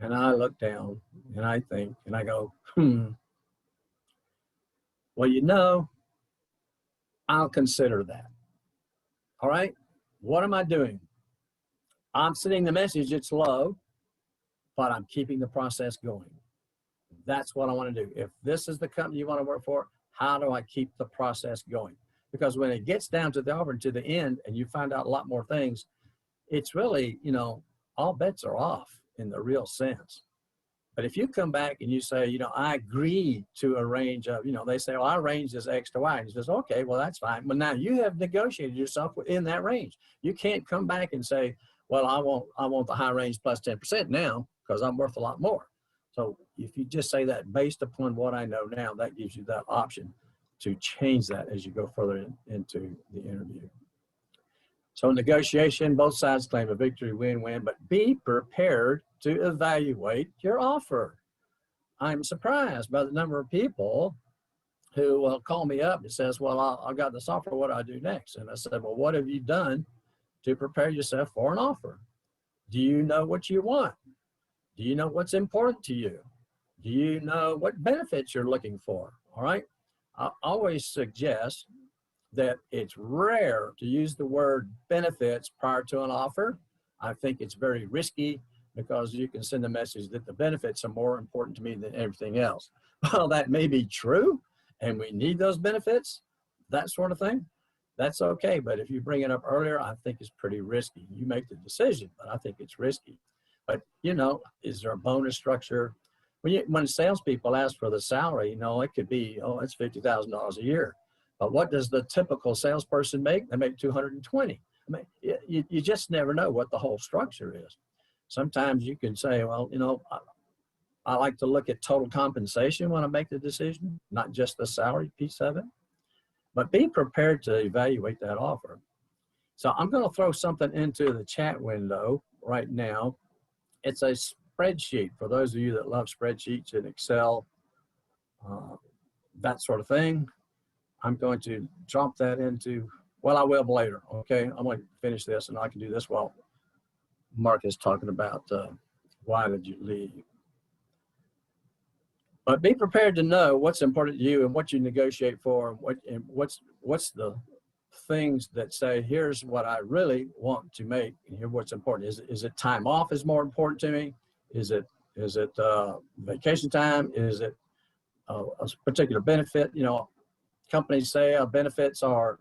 and I look down and I think and I go, well, you know, I'll consider that. All right, what am I doing? I'm sending the message, it's low, but I'm keeping the process going. That's what I want to do. If this is the company you want to work for, how do I keep the process going? Because when it gets down to the offer and to the end and you find out a lot more things, it's really, you know, all bets are off in the real sense. But if you come back and you say, you know, I agree to a range of, you know, they say, well, our range is X to Y. And he says, okay, well, that's fine. But now you have negotiated yourself within that range. You can't come back and say, well, I want the high range plus 10% now because I'm worth a lot more. So if you just say that based upon what I know now, that gives you that option to change that as you go further into the interview. So negotiation, both sides claim a victory, win-win, but be prepared to evaluate your offer. I'm surprised by the number of people who will call me up and says, well, I got this offer, what do I do next? And I said, well, what have you done to prepare yourself for an offer? Do you know what you want? Do you know what's important to you? Do you know what benefits you're looking for? All right. I always suggest that it's rare to use the word benefits prior to an offer. I think it's very risky because you can send a message that the benefits are more important to me than everything else. Well, that may be true, and we need those benefits, that sort of thing. That's okay, but if you bring it up earlier, I think it's pretty risky. You make the decision, but I think it's risky. But, you know, is there a bonus structure? When salespeople ask for the salary, you know, it could be, oh, it's $50,000 a year. But what does the typical salesperson make? They make 220. I mean, you just never know what the whole structure is. Sometimes you can say, well, you know, I like to look at total compensation when I make the decision, not just the salary piece of it. But be prepared to evaluate that offer. So I'm going to throw something into the chat window right now. It's a spreadsheet for those of you that love spreadsheets in Excel, that sort of thing. I'm going to drop that into, well, I will later, okay? I'm going to finish this and I can do this while Mark is talking about why did you leave. But be prepared to know what's important to you and what you negotiate for and what's the things that say, here's what I really want to make and here's what's important. Is it time off is more important to me? Is it vacation time? Is it a particular benefit? You know, companies say our benefits are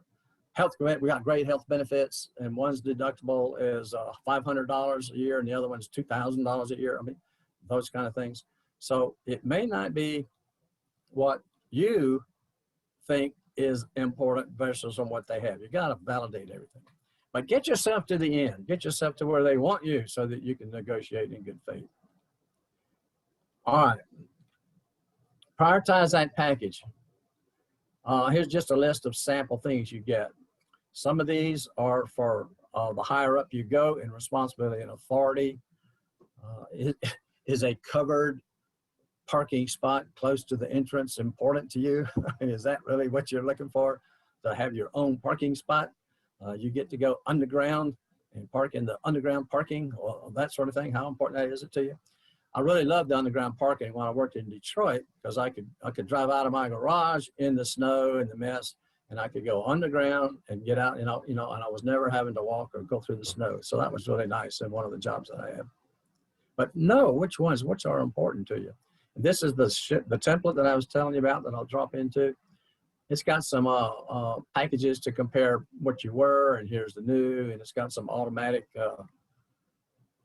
health. We got great health benefits, and one's deductible is $500 a year, and the other one's $2,000 a year. I mean, those kind of things. So it may not be what you think is important versus on what they have. You got to validate everything, but get yourself to the end. Get yourself to where they want you so that you can negotiate in good faith. All right. Prioritize that package. Here's just a list of sample things you get. Some of these are for the higher up you go in responsibility and authority. Is a covered parking spot close to the entrance important to you? Is that really what you're looking for? To have your own parking spot? You get to go underground and park in the underground parking, or that sort of thing. How important that is it to you? I really loved the underground parking when I worked in Detroit because I could drive out of my garage in the snow and the mess, and I could go underground and get out, and I was never having to walk or go through the snow. So that was really nice in one of the jobs that I had. But know which are important to you. And this is the template that I was telling you about that I'll drop into. It's got some packages to compare what you were, and here's the new, and it's got some automatic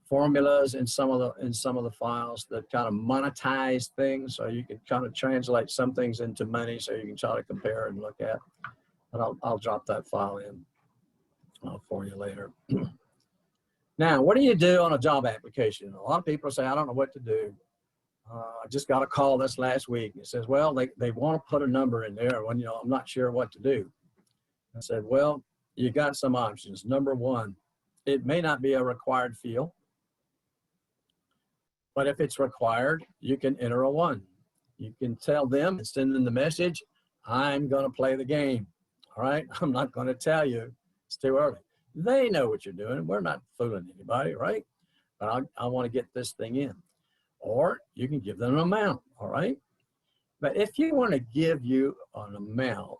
formulas in some of the files that kind of monetize things, so you can kind of translate some things into money, so you can try to compare and look at. But I'll drop that file in for you later. Now, what do you do on a job application? A lot of people say, I don't know what to do. I just got a call this last week. It says, well, they want to put a number in there when, I'm not sure what to do. I said, well, you got some options. Number one, it may not be a required field. But if it's required, you can enter a 1. You can tell them and send them the message, I'm going to play the game. All right. I'm not going to tell you it's too early. They know what you're doing. We're not fooling anybody, right? But I want to get this thing in. Or you can give them an amount. All right. But if you want to give you an amount,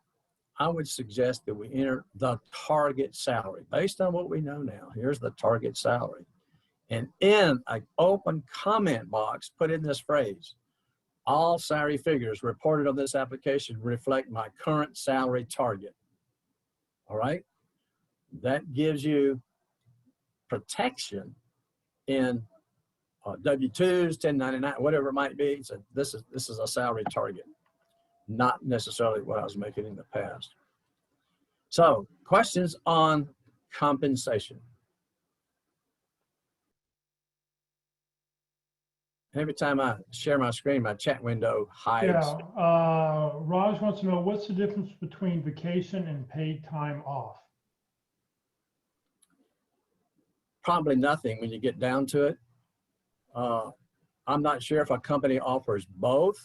I would suggest that we enter the target salary based on what we know now. Here's the target salary. And in an open comment box, put in this phrase: all salary figures reported on this application reflect my current salary target. All right. That gives you protection in W-2s, 1099, whatever it might be. So this is a salary target, not necessarily what I was making in the past. So questions on compensation. Every time I share my screen, my chat window hides.
Yeah, Raj wants to know, what's the difference between vacation and paid time off?
Probably nothing when you get down to it. I'm not sure if a company offers both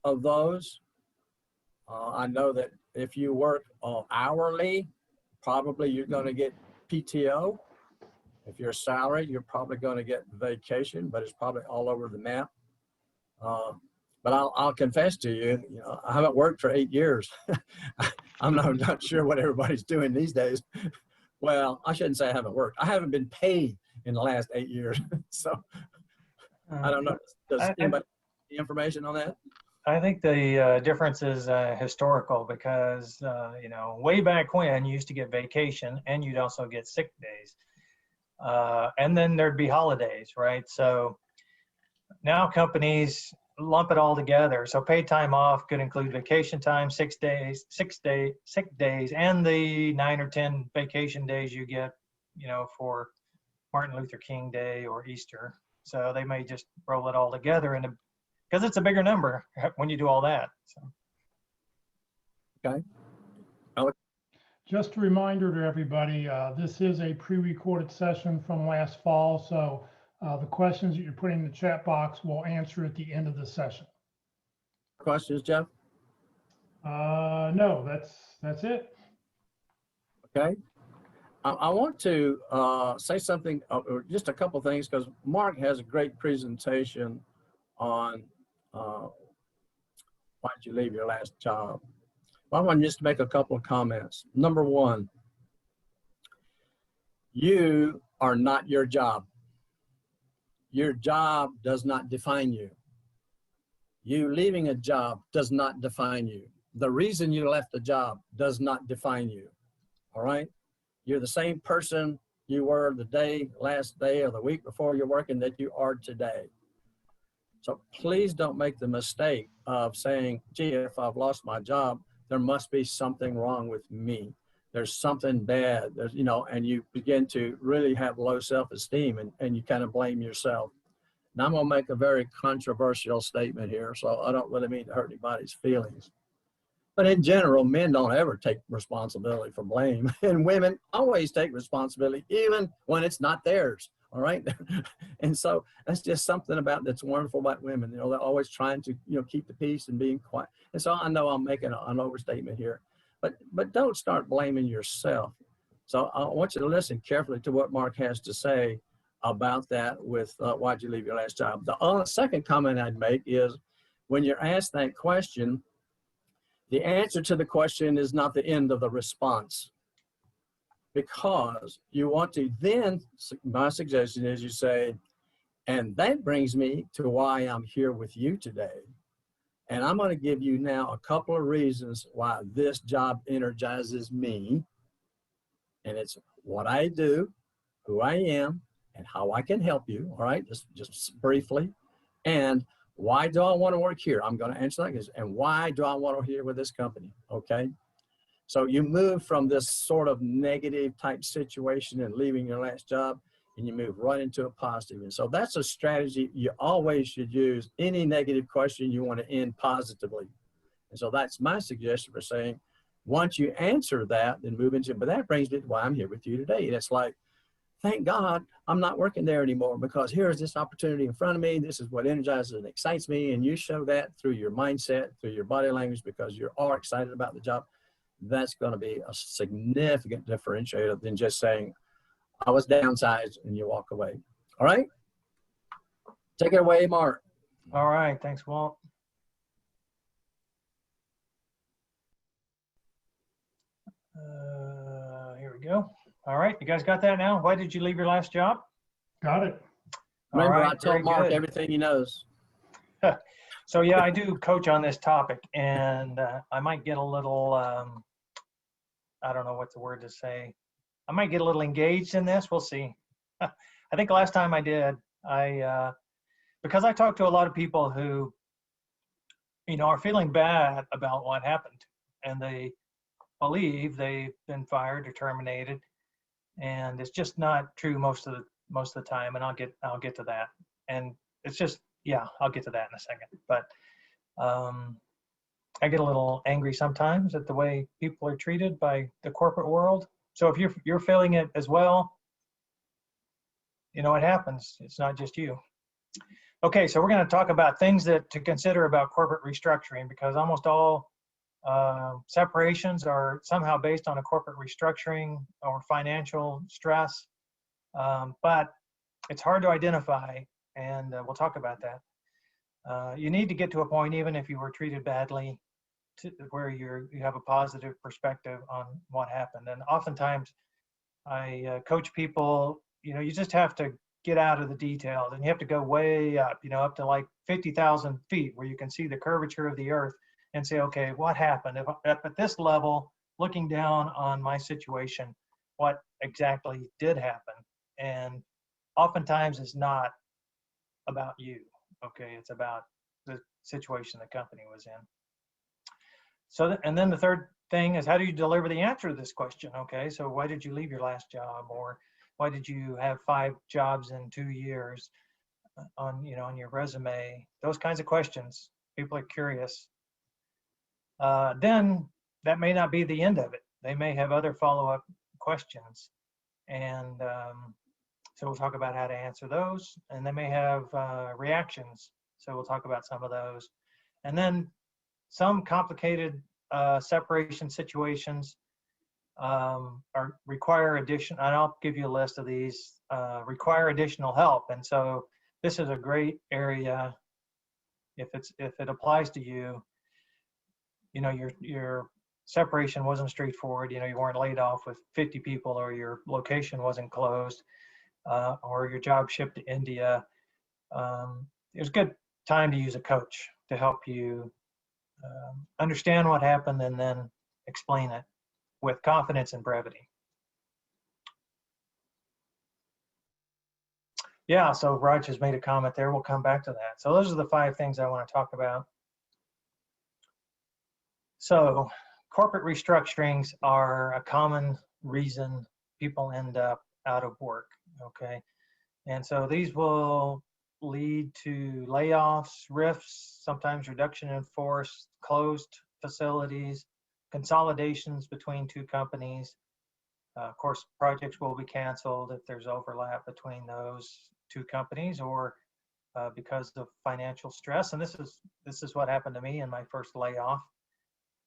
of those. I know that if you work hourly, probably you're going to get PTO. If you're salaried, you're probably going to get vacation, but it's probably all over the map. But I'll confess to you, I haven't worked for 8 years. I'm not sure what everybody's doing these days. Well, I shouldn't say I haven't worked. I haven't been paid in the last 8 years. So I don't know. Does anybody have any information on that?
I think the difference is historical because, way back when you used to get vacation and you'd also get sick days. And then there'd be holidays, right? So now companies lump it all together. So paid time off could include vacation time, 6 days, sick days, and the 9 or 10 vacation days you get, for Martin Luther King Day or Easter. So they may just roll it all together because it's a bigger number when you do all that. So.
Okay.
Just a reminder to everybody, this is a pre-recorded session from last fall, so the questions that you're putting in the chat box we'll answer at the end of the session.
Questions, Jeff?
No, that's it.
Okay. I want to say something, or just a couple things, because Mark has a great presentation on why'd you leave your last job. I want just to make a couple of comments. Number one, you are not your job. Your job does not define you. You leaving a job does not define you. The reason you left the job does not define you. All right? You're the same person you were the last day or the week before you're working that you are today. So please don't make the mistake of saying, gee, if I've lost my job, there must be something wrong with me. There's something bad. There's, and you begin to really have low self-esteem and you kind of blame yourself. Now I'm going to make a very controversial statement here, so I don't really mean to hurt anybody's feelings. But in general, men don't ever take responsibility for blame, and women always take responsibility, even when it's not theirs. All right. And so that's just something that's wonderful about women. They're always trying to, keep the peace and being quiet. And so I know I'm making an overstatement here, but don't start blaming yourself. So I want you to listen carefully to what Mark has to say about that with why'd you leave your last job. The second comment I'd make is when you're asked that question, the answer to the question is not the end of the response. Because you want to then, my suggestion is you say, and that brings me to why I'm here with you today. And I'm going to give you now a couple of reasons why this job energizes me. And it's what I do, who I am, and how I can help you. All right, just briefly. And why do I want to work here? I'm going to answer that. And why do I want to here with this company? Okay. So you move from this sort of negative type situation and leaving your last job, and you move right into a positive. And so that's a strategy you always should use. Any negative question you want to end positively. And so that's my suggestion for saying, once you answer that, then move into it. But that brings me to why I'm here with you today. And it's like, thank God I'm not working there anymore, because here's this opportunity in front of me. This is what energizes and excites me. And you show that through your mindset, through your body language, because you are excited about the job. That's going to be a significant differentiator than just saying, I was downsized, and you walk away. All right. Take it away, Mark.
All right. Thanks, Walt. Here we go. All right. You guys got that now? Why did you leave your last job?
Got it.
Remember,
All right,
I told Mark
good.
everything he knows.
So yeah, I do coach on this topic, and I might get a little, I don't know what the word to say. I might get a little engaged in this. We'll see. I think last time I did, because I talked to a lot of people who, are feeling bad about what happened, and they believe they've been fired or terminated, and it's just not true most of the time. And I'll get to that. And it's just, yeah, I'll get to that in a second. But I get a little angry sometimes at the way people are treated by the corporate world. So if you're feeling it as well, it happens. It's not just you. Okay, so we're going to talk about things to consider about corporate restructuring, because almost all separations are somehow based on a corporate restructuring or financial stress, but it's hard to identify, and we'll talk about that. You need to get to a point, even if you were treated badly, where you have a positive perspective on what happened. And oftentimes I coach people, you just have to get out of the details, and you have to go way up, up to like 50,000 feet, where you can see the curvature of the earth and say, okay, what happened? If at this level, looking down on my situation, what exactly did happen? And oftentimes it's not about you, okay? It's about the situation the company was in. So, and then the third thing is, how do you deliver the answer to this question? Okay, so why did you leave your last job, or why did you have 5 jobs in 2 years on your resume? Those kinds of questions. People are curious. Then that may not be the end of it. They may have other follow-up questions, and so we'll talk about how to answer those. And they may have reactions, so we'll talk about some of those. And then some complicated separation situations require addition, and I'll give you a list of these, require additional help. And so this is a great area if it applies to you. Your separation wasn't straightforward. You weren't laid off with 50 people, or your location wasn't closed, or your job shipped to India. It's a good time to use a coach to help you understand what happened and then explain it with confidence and brevity. Yeah, so Raj has made a comment there. We'll come back to that. So those are the 5 things I want to talk about. So corporate restructurings are a common reason people end up out of work, okay? And so these will lead to layoffs, RIFs, sometimes reduction in force, closed facilities, consolidations between 2 companies. Of course, projects will be canceled if there's overlap between those 2 companies, or because of financial stress. And this is what happened to me in my first layoff.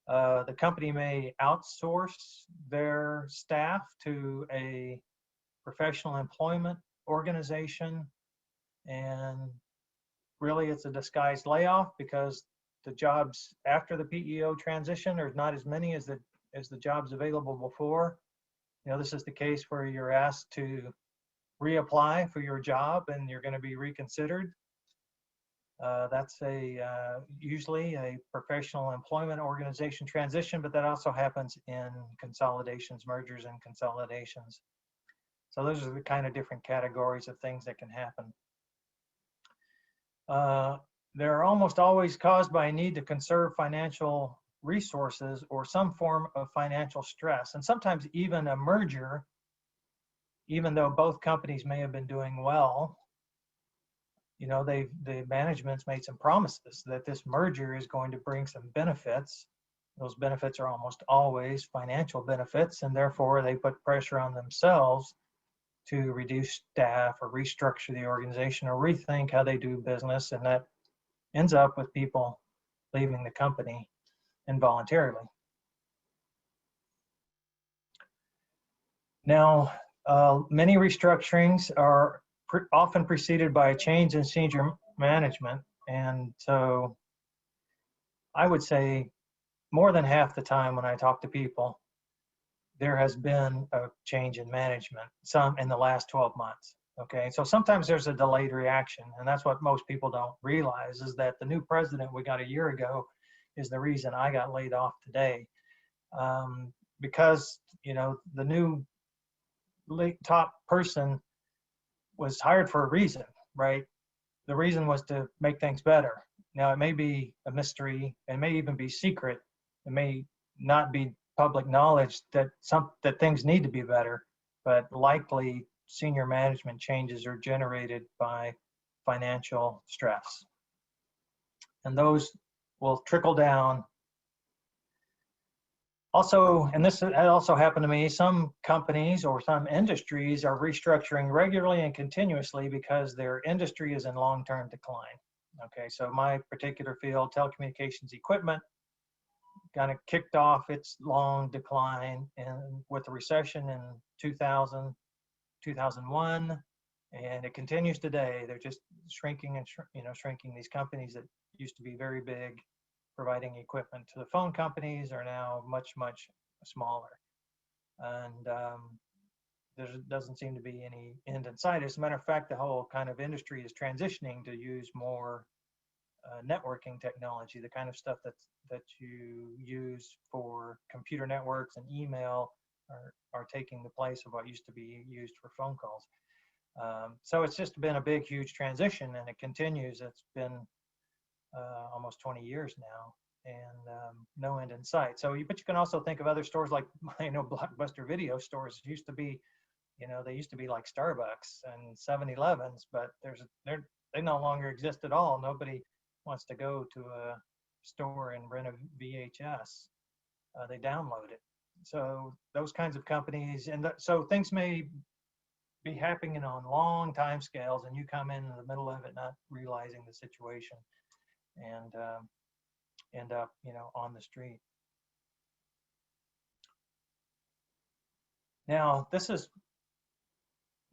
The company may outsource their staff to a professional employment organization, and really it's a disguised layoff, because the jobs after the PEO transition are not as many as the jobs available before. This is the case where you're asked to reapply for your job and you're going to be reconsidered. That's usually a professional employment organization transition, but that also happens in consolidations, mergers and consolidations. So those are the kind of different categories of things that can happen. They're almost always caused by a need to conserve financial resources or some form of financial stress. And sometimes even a merger, even though both companies may have been doing well, the management's made some promises that this merger is going to bring some benefits. Those benefits are almost always financial benefits, and therefore they put pressure on themselves to reduce staff or restructure the organization or rethink how they do business, and that ends up with people leaving the company involuntarily. Now, many restructurings are often preceded by a change in senior management, and so I would say more than half the time when I talk to people, there has been a change in management, some in the last 12 months. Okay, so sometimes there's a delayed reaction, and that's what most people don't realize, is that the new president we got a year ago is the reason I got laid off today. Because, you know, the new top person was hired for a reason, right? The reason was to make things better. Now, it may be a mystery, it may even be secret, it may not be public knowledge that things need to be better, but likely senior management changes are generated by financial stress. And those will trickle down. Also, and this also happened to me, some companies or some industries are restructuring regularly and continuously because their industry is in long-term decline. Okay, so my particular field, telecommunications equipment, kind of kicked off its long decline and with the recession in 2000, 2001, and it continues today. They're just shrinking and shrinking. These companies that used to be very big, providing equipment to the phone companies, are now much, much smaller. And there doesn't seem to be any end in sight. As a matter of fact, the whole kind of industry is transitioning to use more networking technology, the kind of stuff that you use for computer networks and email are taking the place of what used to be used for phone calls. So it's just been a big, huge transition, and it continues. It's been almost 20 years now, and no end in sight. So, but you can also think of other stores like, Blockbuster video stores used to be, they used to be like Starbucks and 7-Elevens, but they no longer exist at all. Nobody wants to go to a store and rent a VHS. They download it. So those kinds of companies, and so things may be happening on long time scales, and you come in the middle of it not realizing the situation, and end up, on the street. Now, this is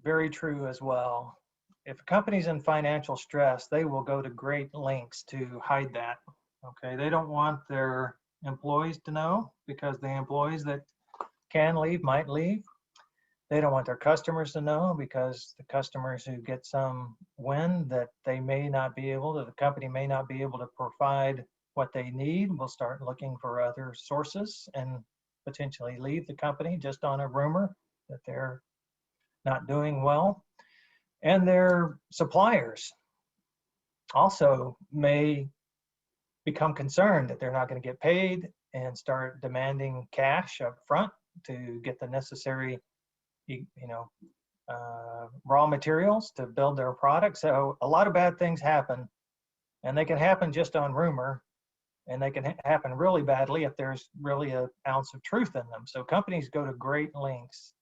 very true as well. If a company's in financial stress, they will go to great lengths to hide that. Okay, they don't want their employees to know, because the employees that can leave might leave. They don't want their customers to know, because the customers who get some wind that they may not be able to, the company may not be able to provide what they need, will start looking for other sources and potentially leave the company just on a rumor that they're not doing well. And their suppliers also may become concerned that they're not going to get paid and start demanding cash up front to get the necessary, raw materials to build their product. So a lot of bad things happen, and they can happen just on rumor, and they can happen really badly if there's really an ounce of truth in them. So companies go to great lengths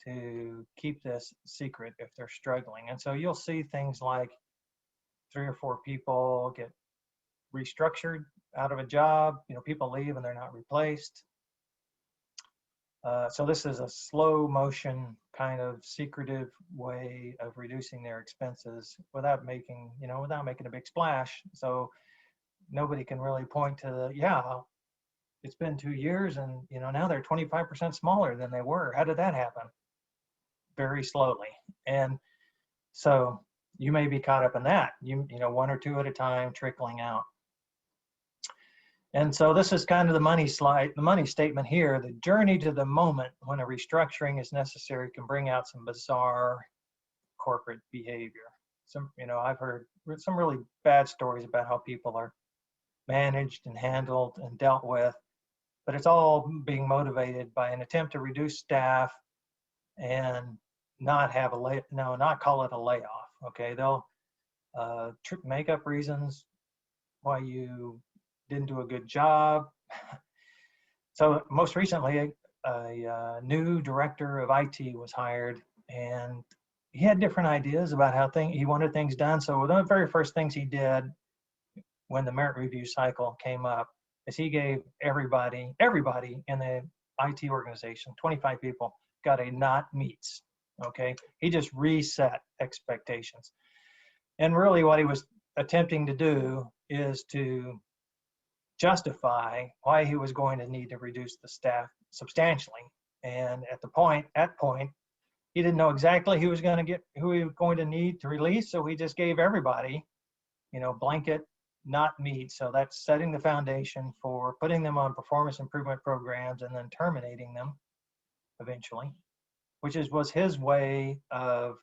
to keep this secret if they're struggling. And so you'll see things like 3 or 4 people get restructured out of a job, people leave and they're not replaced. So this is a slow motion kind of secretive way of reducing their expenses without making a big splash. So nobody can really point to it's been 2 years and now they're 25% smaller than they were. How did that happen? Very slowly. And so you may be caught up in that, 1 or 2 at a time trickling out. And so this is kind of the money slide, the money statement here. The journey to the moment when a restructuring is necessary can bring out some bizarre corporate behavior. I've heard some really bad stories about how people are managed and handled and dealt with, but it's all being motivated by an attempt to reduce staff and not call it a layoff. Okay, they'll make up reasons why you didn't do a good job. So most recently, a new director of IT was hired, and he had different ideas about how he wanted things done. So one of the very first things he did when the merit review cycle came up is he gave everybody in the IT organization, 25 people, got a not meets. Okay, he just reset expectations. And really what he was attempting to do is to justify why he was going to need to reduce the staff substantially. And at that point, he didn't know exactly who he was going to need to release. So he just gave everybody, blanket not meet. So that's setting the foundation for putting them on performance improvement programs and then terminating them eventually, which was his way of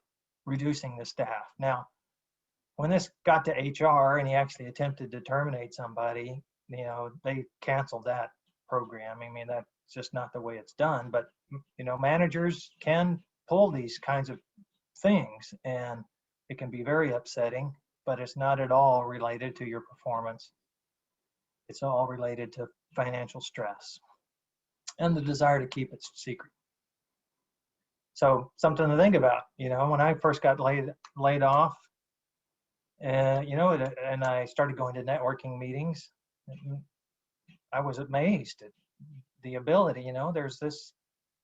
reducing the staff. Now, when this got to HR and he actually attempted to terminate somebody, they canceled that program. I mean, that's just not the way it's done. But, managers can pull these kinds of things, and it can be very upsetting, but it's not at all related to your performance. It's all related to financial stress and the desire to keep it secret. So something to think about, when I first got laid off, and I started going to networking meetings, I was amazed at the ability, there's this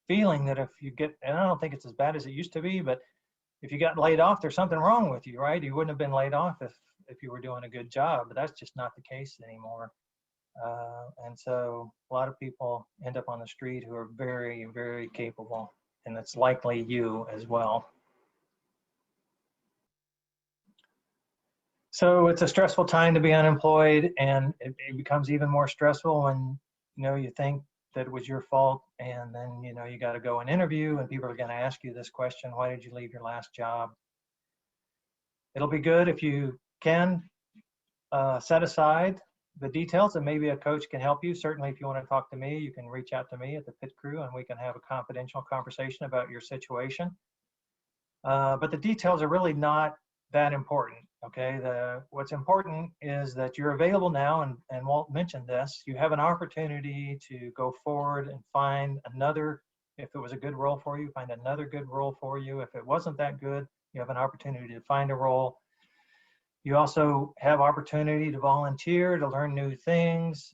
feeling that if you get, and I don't think it's as bad as it used to be, but if you got laid off, there's something wrong with you, right? You wouldn't have been laid off if you were doing a good job, but that's just not the case anymore. And so a lot of people end up on the street who are very, very capable, and it's likely you as well. So it's a stressful time to be unemployed, and it becomes even more stressful when, you think that it was your fault, and then, you got to go and interview, and people are going to ask you this question: why did you leave your last job? It'll be good if you can set aside the details, and maybe a coach can help you. Certainly, if you want to talk to me, you can reach out to me at the Pit Crew, and we can have a confidential conversation about your situation. But the details are really not that important. Okay, what's important is that you're available now, and Walt mentioned this, you have an opportunity to go forward and find another, if it was a good role for you, find another good role for you. If it wasn't that good, you have an opportunity to find a role. You also have opportunity to volunteer, to learn new things.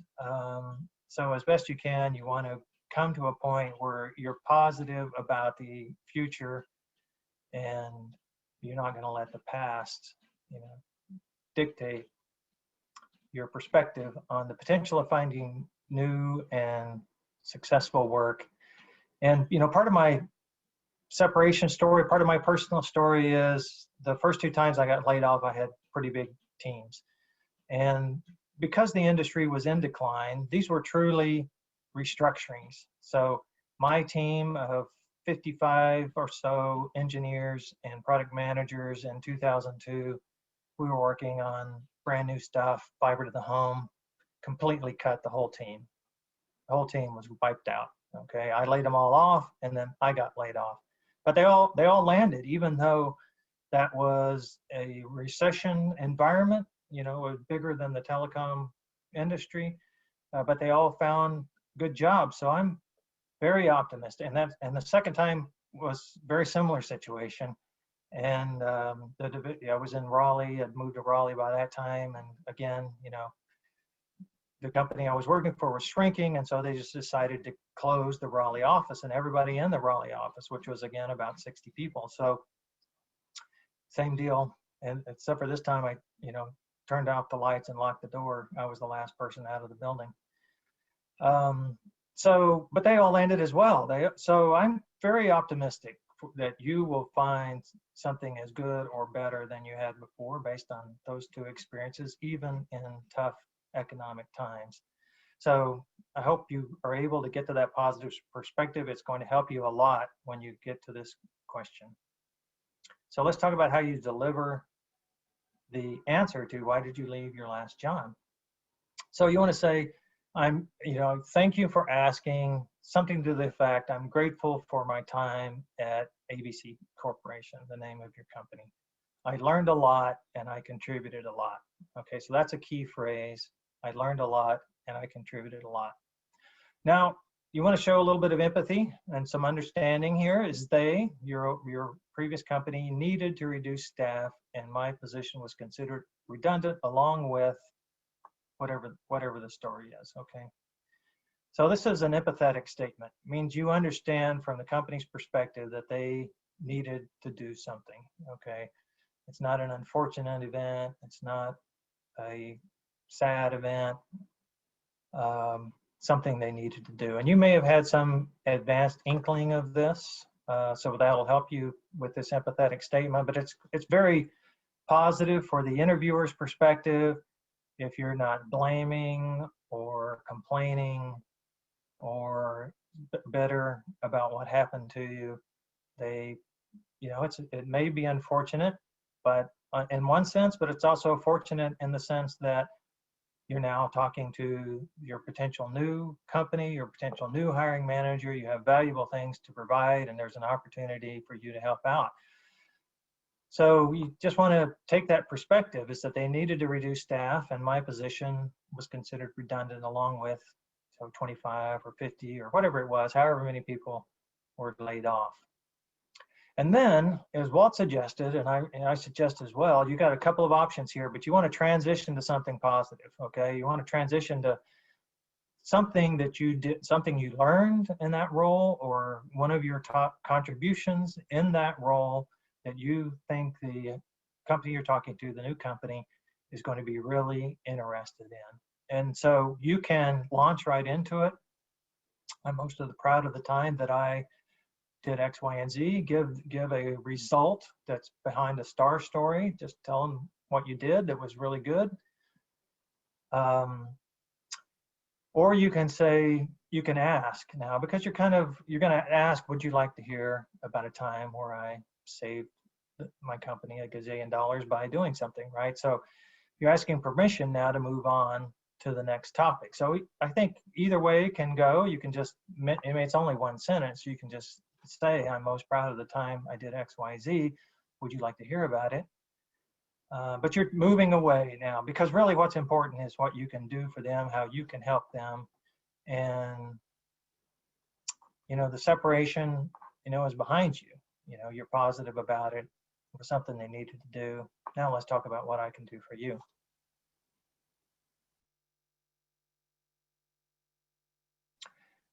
So as best you can, you want to come to a point where you're positive about the future, and you're not going to let the past dictate your perspective on the potential of finding new and successful work. And, part of my separation story, part of my personal story is the first 2 times I got laid off, I had pretty big teams. And because the industry was in decline, these were truly restructurings. So my team of 55 or so engineers and product managers in 2002, we were working on brand new stuff, fiber to the home, completely cut the whole team. The whole team was wiped out. Okay, I laid them all off, and then I got laid off. But they all landed, even though that was a recession environment. It was bigger than the telecom industry, but they all found good jobs. So I'm very optimistic. And the second time was very similar situation. And I was in Raleigh. I'd moved to Raleigh by that time. And again, the company I was working for was shrinking. And so they just decided to close the Raleigh office, and everybody in the Raleigh office, which was again about 60 people. So same deal. And except for this time, I, turned off the lights and locked the door. I was the last person out of the building. But they all landed as well. So I'm very optimistic that you will find something as good or better than you had before based on those 2 experiences, even in tough economic times. So I hope you are able to get to that positive perspective. It's going to help you a lot when you get to this question. So let's talk about how you deliver the answer to why did you leave your last job. So you want to say, thank you for asking, something to the effect, I'm grateful for my time at ABC Corporation, the name of your company. I learned a lot and I contributed a lot. Okay, so that's a key phrase. I learned a lot and I contributed a lot. Now, you want to show a little bit of empathy and some understanding here. Is your previous company needed to reduce staff, and my position was considered redundant along with whatever the story is, okay? So this is an empathetic statement. It means you understand from the company's perspective that they needed to do something, okay? It's not an unfortunate event. It's not a sad event, something they needed to do. And you may have had some advanced inkling of this, so that'll help you with this empathetic statement, but it's very positive for the interviewer's perspective. If you're not blaming or complaining or bitter about what happened to you, it may be unfortunate, but in one sense, but it's also fortunate in the sense that you're now talking to your potential new company, your potential new hiring manager. You have valuable things to provide, and there's an opportunity for you to help out. So you just want to take that perspective, is that they needed to reduce staff, and my position was considered redundant along with 25 or 50 or whatever it was, however many people were laid off. And then, as Walt suggested, and I suggest as well, you got a couple of options here, but you want to transition to something positive, okay? You want to transition to something that you did, something you learned in that role, or one of your top contributions in that role that you think the company you're talking to, the new company, is going to be really interested in. And so you can launch right into it. I'm most of the proud of the time that I did X, Y, and Z, give a result that's behind a star story. Just tell them what you did that was really good. Or you can say, you can ask now, because you're going to ask, would you like to hear about a time where I saved my company $1 gazillion by doing something, right? So you're asking permission now to move on to the next topic. So I think either way it can go. You can just, it's only one sentence. You can just say, I'm most proud of the time I did X, Y, Z. Would you like to hear about it? But you're moving away now, because really what's important is what you can do for them, how you can help them. And, the separation, is behind you. You're positive about it. It was something they needed to do. Now let's talk about what I can do for you.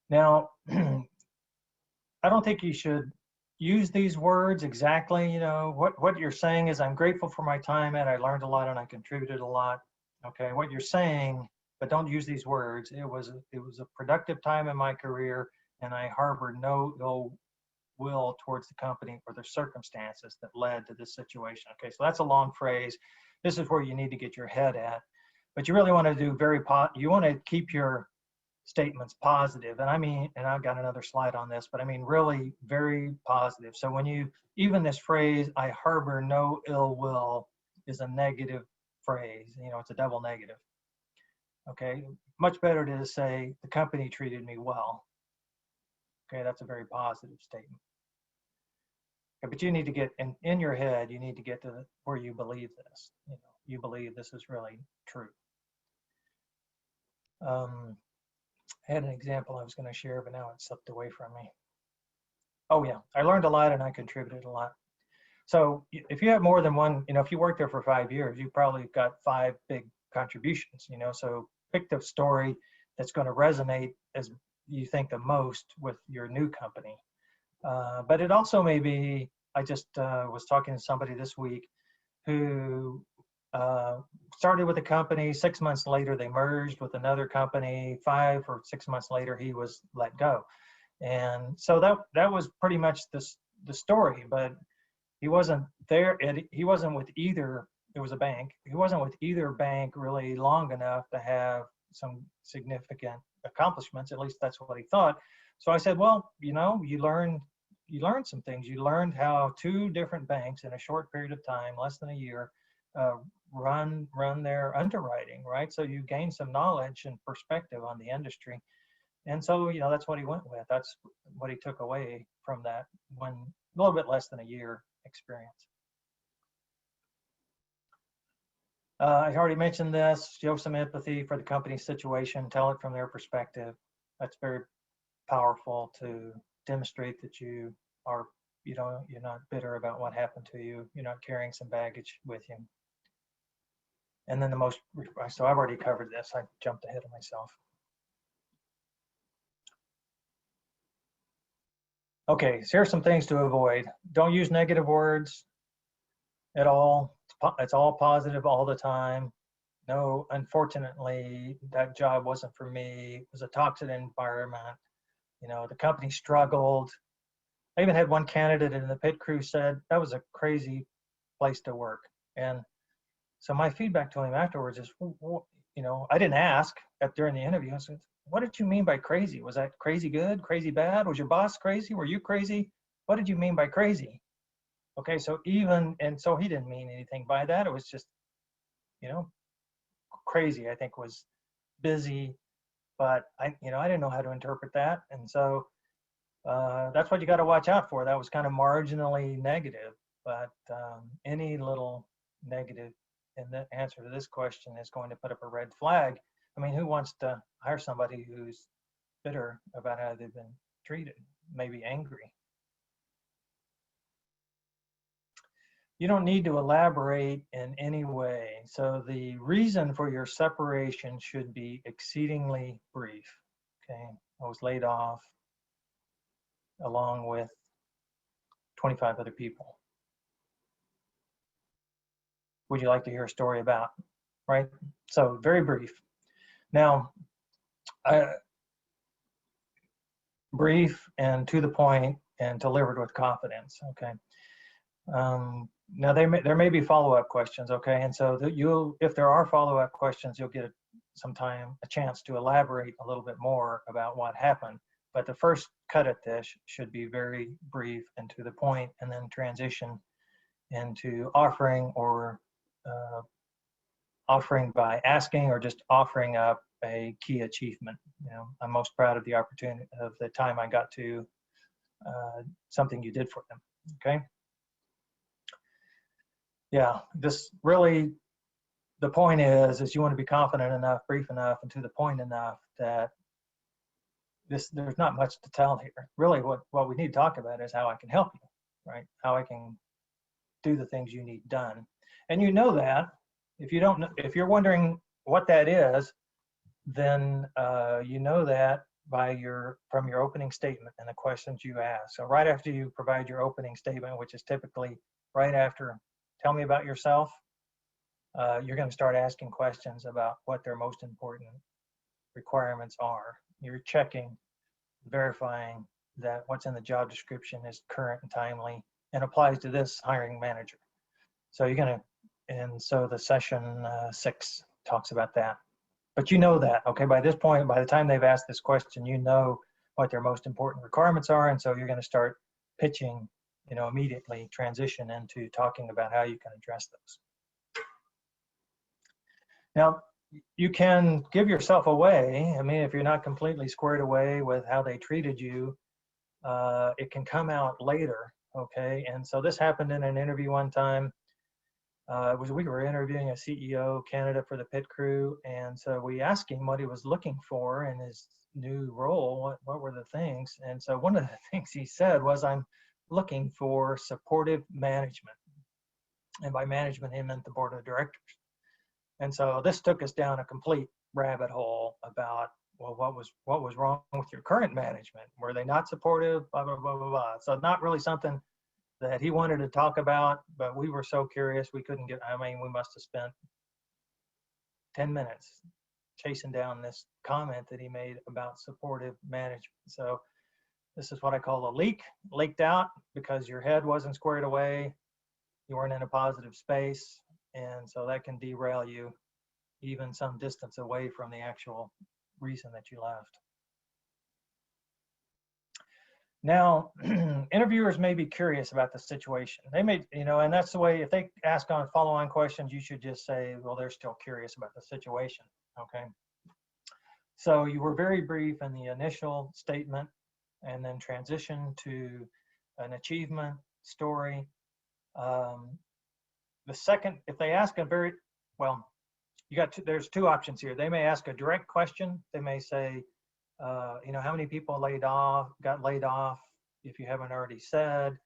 Now, I don't think you should use these words exactly. What you're saying is, I'm grateful for my time and I learned a lot and I contributed a lot. Okay, what you're saying, but don't use these words. It was a productive time in my career, and I harbored no ill will towards the company or the circumstances that led to this situation. Okay, so that's a long phrase. This is where you need to get your head at. But you really want to do you want to keep your statements positive. And and I've got another slide on this, but really very positive. So when even this phrase, I harbor no ill will, is a negative phrase. It's a double negative. Okay, much better to say the company treated me well. Okay, that's a very positive statement. Okay, but you need to get in your head, you need to get to where you believe this. You believe this is really true. I had an example I was going to share, but now it slipped away from me. Oh yeah, I learned a lot and I contributed a lot. So if you have more than one, if you work there for 5 years, you probably got 5 big contributions, so pick the story that's going to resonate as you think the most with your new company. But it also may be, I just was talking to somebody this week who started with a company. 6 months later, they merged with another company. 5 or 6 months later, he was let go. And so that was pretty much the story, but he wasn't there. He wasn't with either. It was a bank. He wasn't with either bank really long enough to have some significant accomplishments. At least that's what he thought. So I said, well, you learned some things. You learned how 2 different banks in a short period of time, less than a year, run their underwriting, right? So you gain some knowledge and perspective on the industry. And so, that's what he went with. That's what he took away from that a little bit less than a year experience. I already mentioned this. Show some empathy for the company's situation. Tell it from their perspective. That's very powerful to demonstrate that you are, you're not bitter about what happened to you. You're not carrying some baggage with you. And then so I've already covered this. I jumped ahead of myself. Okay, so here's some things to avoid. Don't use negative words at all. It's all positive all the time. No, unfortunately, that job wasn't for me. It was a toxic environment. The company struggled. I even had one candidate in the pit crew said that was a crazy place to work. And so my feedback to him afterwards is, I didn't ask during the interview. I said, what did you mean by crazy? Was that crazy good, crazy bad? Was your boss crazy? Were you crazy? What did you mean by crazy? Okay, so so he didn't mean anything by that. It was just, crazy, I think was busy, but I didn't know how to interpret that. And so that's what you got to watch out for. That was kind of marginally negative, but any little negative in the answer to this question is going to put up a red flag. I mean, who wants to hire somebody who's bitter about how they've been treated, maybe angry? You don't need to elaborate in any way. So the reason for your separation should be exceedingly brief. Okay, I was laid off along with 25 other people. Would you like to hear a story about? Right? So very brief. Now, brief and to the point and delivered with confidence. Okay. Now there may be follow-up questions. Okay, and so if there are follow-up questions, you'll get a chance to elaborate a little bit more about what happened. But the first cut at this should be very brief and to the point, and then transition into offering by asking or just offering up a key achievement. I'm most proud of the opportunity of the time I got to something you did for them. Okay. Yeah, this really, the point is you want to be confident enough, brief enough, and to the point enough that there's not much to tell here. Really, what we need to talk about is how I can help you, right? How I can do the things you need done. And that, if you're wondering what that is, then that from your opening statement and the questions you ask. So right after you provide your opening statement, which is typically right after tell me about yourself, you're going to start asking questions about what their most important requirements are. You're checking, verifying that what's in the job description is current and timely and applies to this hiring manager. So and so the session 6 talks about that. But that, okay, by this point, by the time they've asked this question, what their most important requirements are. And so you're going to start pitching, immediately transition into talking about how you can address those. Now, you can give yourself away. I mean, if you're not completely squared away with how they treated you, it can come out later, okay? And so this happened in an interview one time. We were interviewing a CEO candidate for the pit crew, and so we asked him what he was looking for in his new role. What were the things? And so one of the things he said was, I'm looking for supportive management. And by management, he meant the board of directors. And so this took us down a complete rabbit hole about, well, what was wrong with your current management? Were they not supportive? Blah, blah, blah, blah, blah. So not really something that he wanted to talk about, but we were so curious we couldn't we must have spent 10 minutes chasing down this comment that he made about supportive management. So this is what I call a leak. Leaked out because your head wasn't squared away, you weren't in a positive space, and so that can derail you even some distance away from the actual reason that you left. Now, interviewers may be curious about the situation. They may, and that's the way, if they ask on follow-on questions, you should just say, well, they're still curious about the situation, okay? So you were very brief in the initial statement and then transition to an achievement story. The second, if they ask there's two options here. They may ask a direct question. They may say, how many people got laid off, if you haven't already said,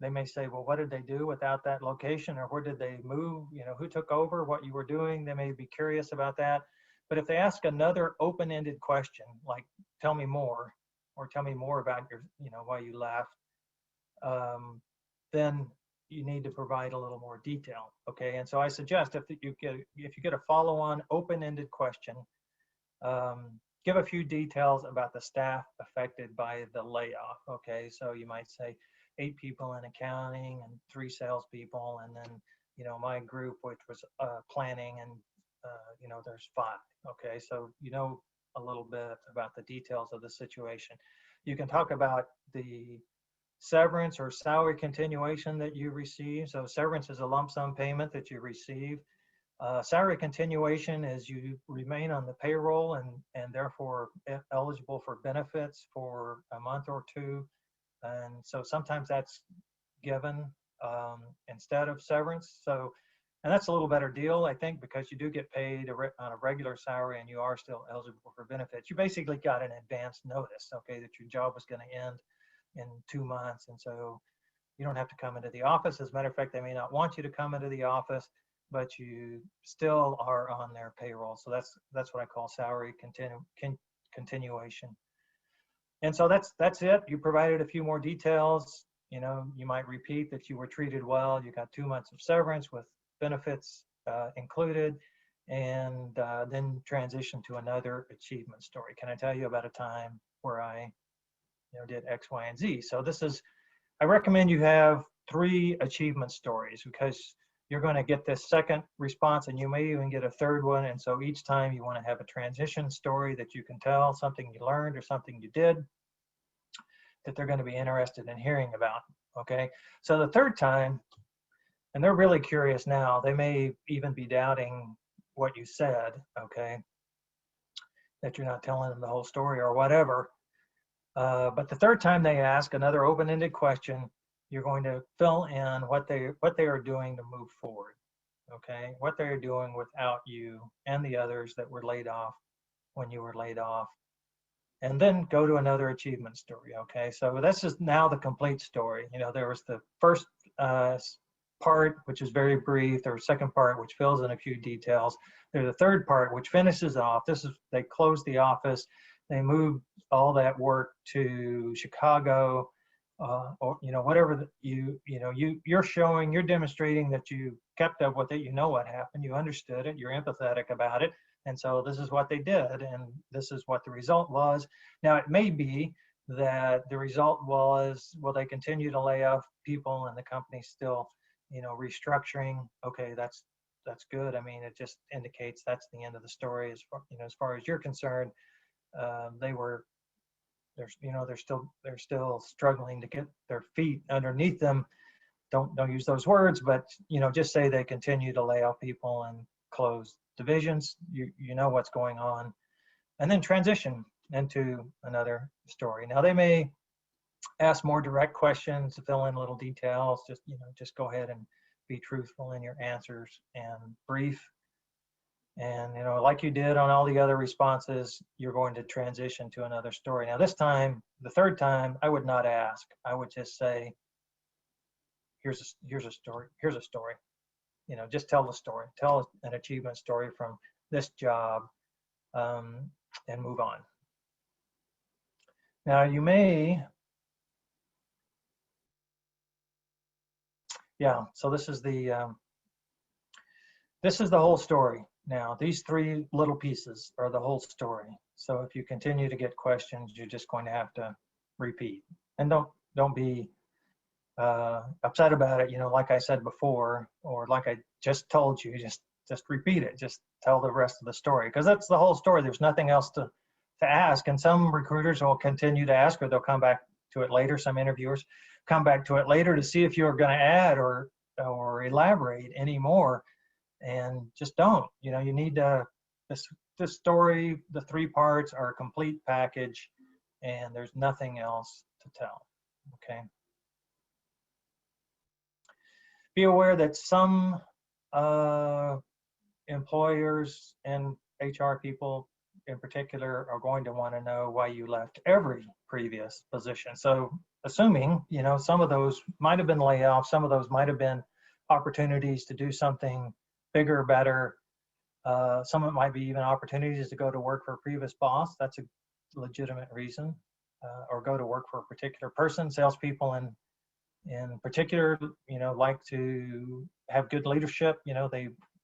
they may say, well, what did they do without that location, or where did they move? Who took over what you were doing? They may be curious about that. But if they ask another open-ended question, like, tell me more, or tell me more about why you left, then you need to provide a little more detail. Okay. And so I suggest if you get a follow-on open-ended question, give a few details about the staff affected by the layoff. Okay, so you might say 8 people in accounting and 3 salespeople, and then my group, which was planning, and there's 5. Okay, so a little bit about the details of the situation. You can talk about the severance or salary continuation that you receive. So severance is a lump sum payment that you receive. Salary continuation is you remain on the payroll and therefore eligible for benefits for a month or 2. And so sometimes that's given instead of severance. So, and that's a little better deal, I think, because you do get paid on a regular salary and you are still eligible for benefits. You basically got an advance notice, okay, that your job was going to end in 2 months. And so you don't have to come into the office. As a matter of fact, they may not want you to come into the office, but you still are on their payroll. So that's what I call salary continuation. And so that's it. You provided a few more details. You might repeat that you were treated well. You got 2 months of severance with benefits included, and then transition to another achievement story. Can I tell you about a time where I did X, Y, and Z? So I recommend you have 3 achievement stories, because you're going to get this second response and you may even get a third one. And so each time you want to have a transition story that you can tell, something you learned or something you did that they're going to be interested in hearing about. Okay. So the third time, and they're really curious now, they may even be doubting what you said. Okay. That you're not telling them the whole story or whatever. But the third time they ask another open-ended question, you're going to fill in what they are doing to move forward. Okay, what they are doing without you and the others that were laid off when you were laid off, and then go to another achievement story. Okay, so this is now the complete story. There was the first part, which is very brief. There's second part, which fills in a few details. There's the third part, which finishes off. They closed the office. They moved all that work to Chicago, or whatever you're demonstrating that you kept up with it. What happened. You understood it. You're empathetic about it. And so this is what they did, and this is what the result was. Now it may be that the result was, well, they continue to lay off people, and the company's still, restructuring. Okay, that's good. I mean, it just indicates that's the end of the story as far as you're concerned. They're still struggling to get their feet underneath them. Don't use those words, but just say they continue to lay off people and close divisions. You know what's going on, and then transition into another story. Now they may ask more direct questions to fill in little details. Just go ahead and be truthful in your answers and brief. And, like you did on all the other responses, you're going to transition to another story. Now, this time, the third time, I would not ask. I would just say, here's a story. Here's a story. Just tell the story. Tell an achievement story from this job, and move on. Now, you may, so this is the whole story. Now, these 3 little pieces are the whole story. So if you continue to get questions, you're just going to have to repeat. And don't be upset about it, like I said before, or like I just told you, just repeat it. Just tell the rest of the story, because that's the whole story. There's nothing else to ask. And some recruiters will continue to ask, or they'll come back to it later. Some interviewers come back to it later to see if you're going to add or elaborate any more. And just don't. You need to, this story, the 3 parts are a complete package, and there's nothing else to tell. Okay. Be aware that some employers and HR people in particular are going to want to know why you left every previous position. So assuming, some of those might have been layoffs, some of those might have been opportunities to do something bigger, better. Some of it might be even opportunities to go to work for a previous boss. That's a legitimate reason. Or go to work for a particular person. Salespeople in particular, like to have good leadership.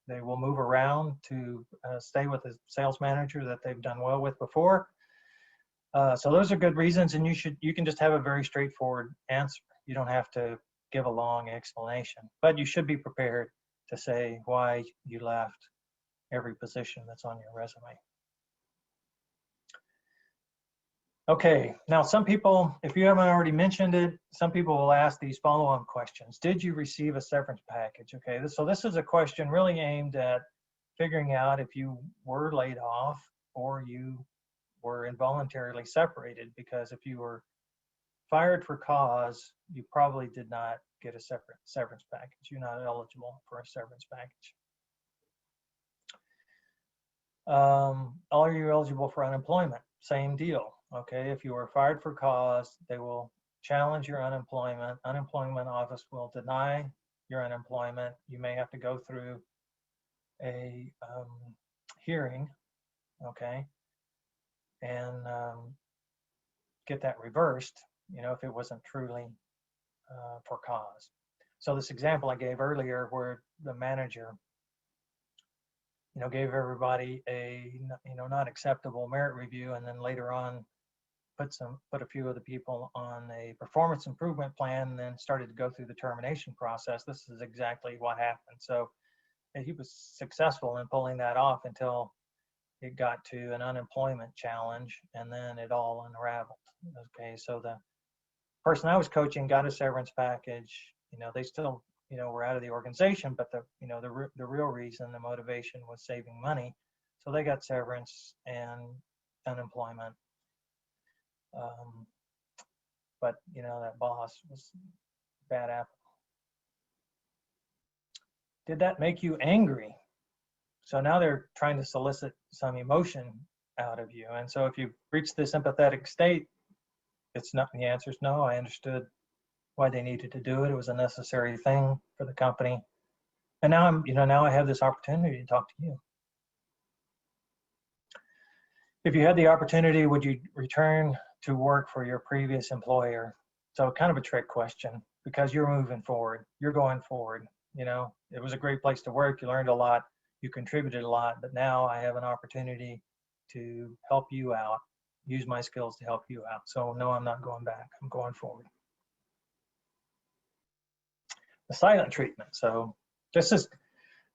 They will move around to stay with a sales manager that they've done well with before. So those are good reasons, and you can just have a very straightforward answer. You don't have to give a long explanation, but you should be prepared to say why you left every position that's on your resume. Okay, now some people, if you haven't already mentioned it, some people will ask these follow-on questions. Did you receive a severance package? Okay, so this is a question really aimed at figuring out if you were laid off or you were involuntarily separated, because if you were fired for cause, you probably did not get a separate severance package. You're not eligible for a severance package. Are you eligible for unemployment? Same deal. Okay, if you were fired for cause, they will challenge your unemployment. Unemployment office will deny your unemployment. You may have to go through a hearing, okay, and get that reversed, if it wasn't truly for cause. So this example I gave earlier where the manager gave everybody a not acceptable merit review, and then later on put a few of the people on a performance improvement plan, and then started to go through the termination process. This is exactly what happened. So he was successful in pulling that off until it got to an unemployment challenge, and then it all unraveled. Okay, so the person I was coaching got a severance package. They still were out of the organization, but the real reason, the motivation was saving money. So they got severance and unemployment. But that boss was bad apple. Did that make you angry? So now they're trying to solicit some emotion out of you. And so if you reach this empathetic state, it's not, the answer is no. I understood why they needed to do it. It was a necessary thing for the company. And now now I have this opportunity to talk to you. If you had the opportunity, would you return to work for your previous employer? So kind of a trick question, because you're moving forward, you're going forward. It was a great place to work. You learned a lot, you contributed a lot, but now I have an opportunity to help you out, use my skills to help you out. So no, I'm not going back, I'm going forward. The silent treatment. So this is,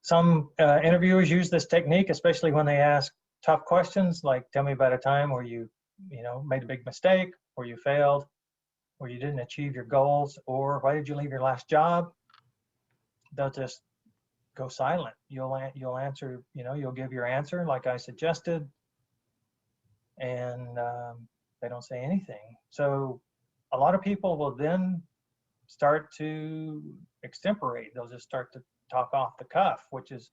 some interviewers use this technique, especially when they ask tough questions, like tell me about a time where you made a big mistake, or you failed, or you didn't achieve your goals, or why did you leave your last job? They'll just go silent. You'll answer, you'll give your answer like I suggested, and they don't say anything. So a lot of people will then start to extemporate. They'll just start to talk off the cuff, which is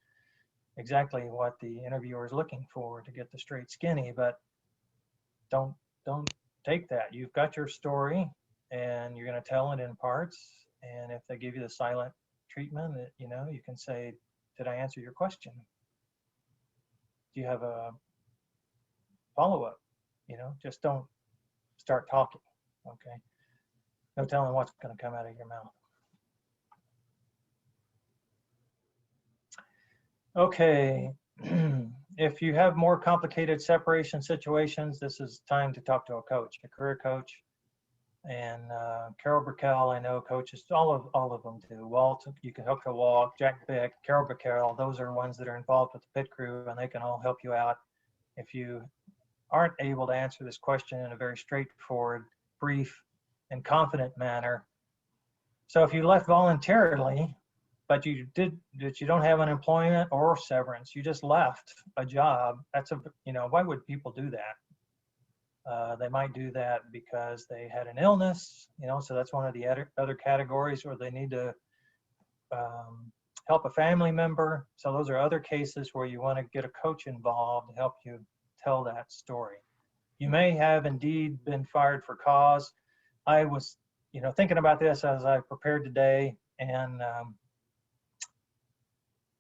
exactly what the interviewer is looking for, to get the straight skinny. But don't take that. You've got your story, and you're going to tell it in parts. And if they give you the silent treatment, you can say, did I answer your question? Do you have a follow-up? Just don't start talking. Okay, no telling what's going to come out of your mouth. Okay, if you have more complicated separation situations, this is time to talk to a coach, a career coach. And Carol Burkell, I know coaches, all of them do. Walt, you can hook to Walt, Jack Bick, Carol Burkell, those are ones that are involved with the pit crew, and they can all help you out if you aren't able to answer this question in a very straightforward, brief, and confident manner. So if you left voluntarily, but you don't have unemployment or severance, you just left a job, that's why would people do that? They might do that because they had an illness, so that's one of the other categories, or they need to help a family member. So those are other cases where you want to get a coach involved to help you tell that story. You may have indeed been fired for cause. I was, thinking about this as I prepared today, and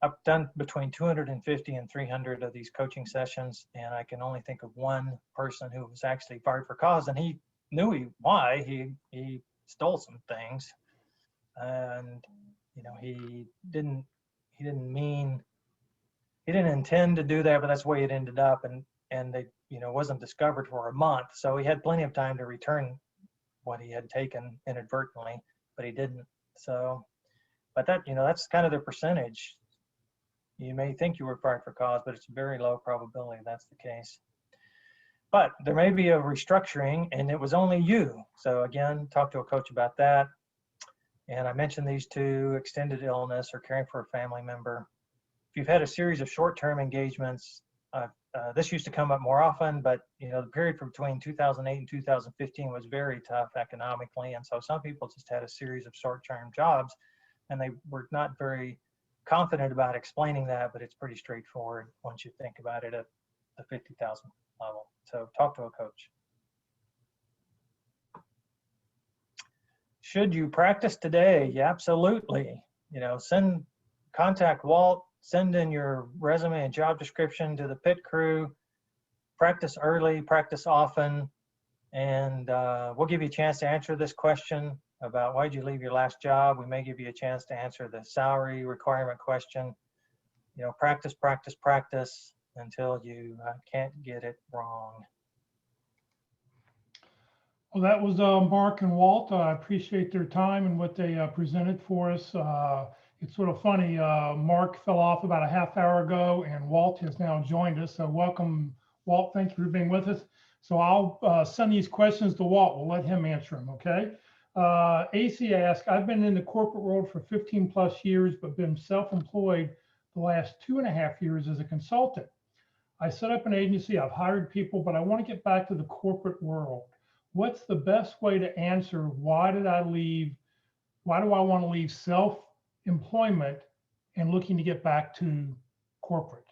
I've done between 250 and 300 of these coaching sessions, and I can only think of one person who was actually fired for cause, and he knew why. He stole some things, and he didn't intend to do that, but that's the way it ended up, and they wasn't discovered for a month, so he had plenty of time to return what he had taken inadvertently, but he didn't. So, but that that's kind of the percentage. You may think you were fired for cause, but it's a very low probability that's the case. But there may be a restructuring and it was only you. So again, talk to a coach about that. And I mentioned these two: extended illness or caring for a family member. If you've had a series of short-term engagements, this used to come up more often, but the period between 2008 and 2015 was very tough economically. And so some people just had a series of short-term jobs and they were not very confident about explaining that, but it's pretty straightforward once you think about it at the 50,000 level. So talk to a coach. Should you practice today? Yeah, absolutely. Contact Walt, send in your resume and job description to the pit crew, practice early, practice often, and we'll give you a chance to answer this question about why'd you leave your last job. We may give you a chance to answer the salary requirement question. Practice, practice, practice until you can't get it wrong.
Well, that was Mark and Walt. I appreciate their time and what they presented for us. It's sort of funny, Mark fell off about a half hour ago and Walt has now joined us. So welcome, Walt. Thank you for being with us. So I'll send these questions to Walt. We'll let him answer them, okay? AC asked, I've been in the corporate world for 15 plus years, but been self-employed the last 2.5 years as a consultant. I set up an agency, I've hired people, but I want to get back to the corporate world. What's the best way to answer why do I want to leave self-employment and looking to get back to corporate?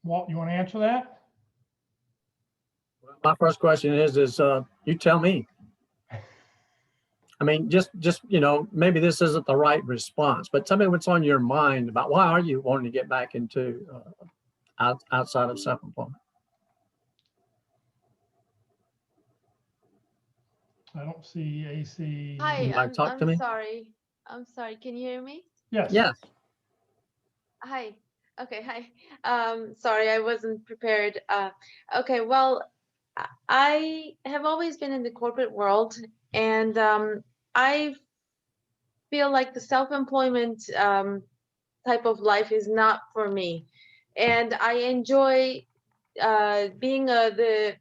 Walt, you want to answer that?
My first question is you tell me. I mean, just maybe this isn't the right response, but tell me what's on your mind about why are you wanting to get back into outside of self-employment?
I don't see AC.
Hi,
I'm
sorry. I'm sorry. Can you hear me?
Yes.
Yes.
Hi. Okay. Hi. Sorry, I wasn't prepared. Okay. Well, I have always been in the corporate world, and I feel like the self-employment type of life is not for me, and I enjoy being a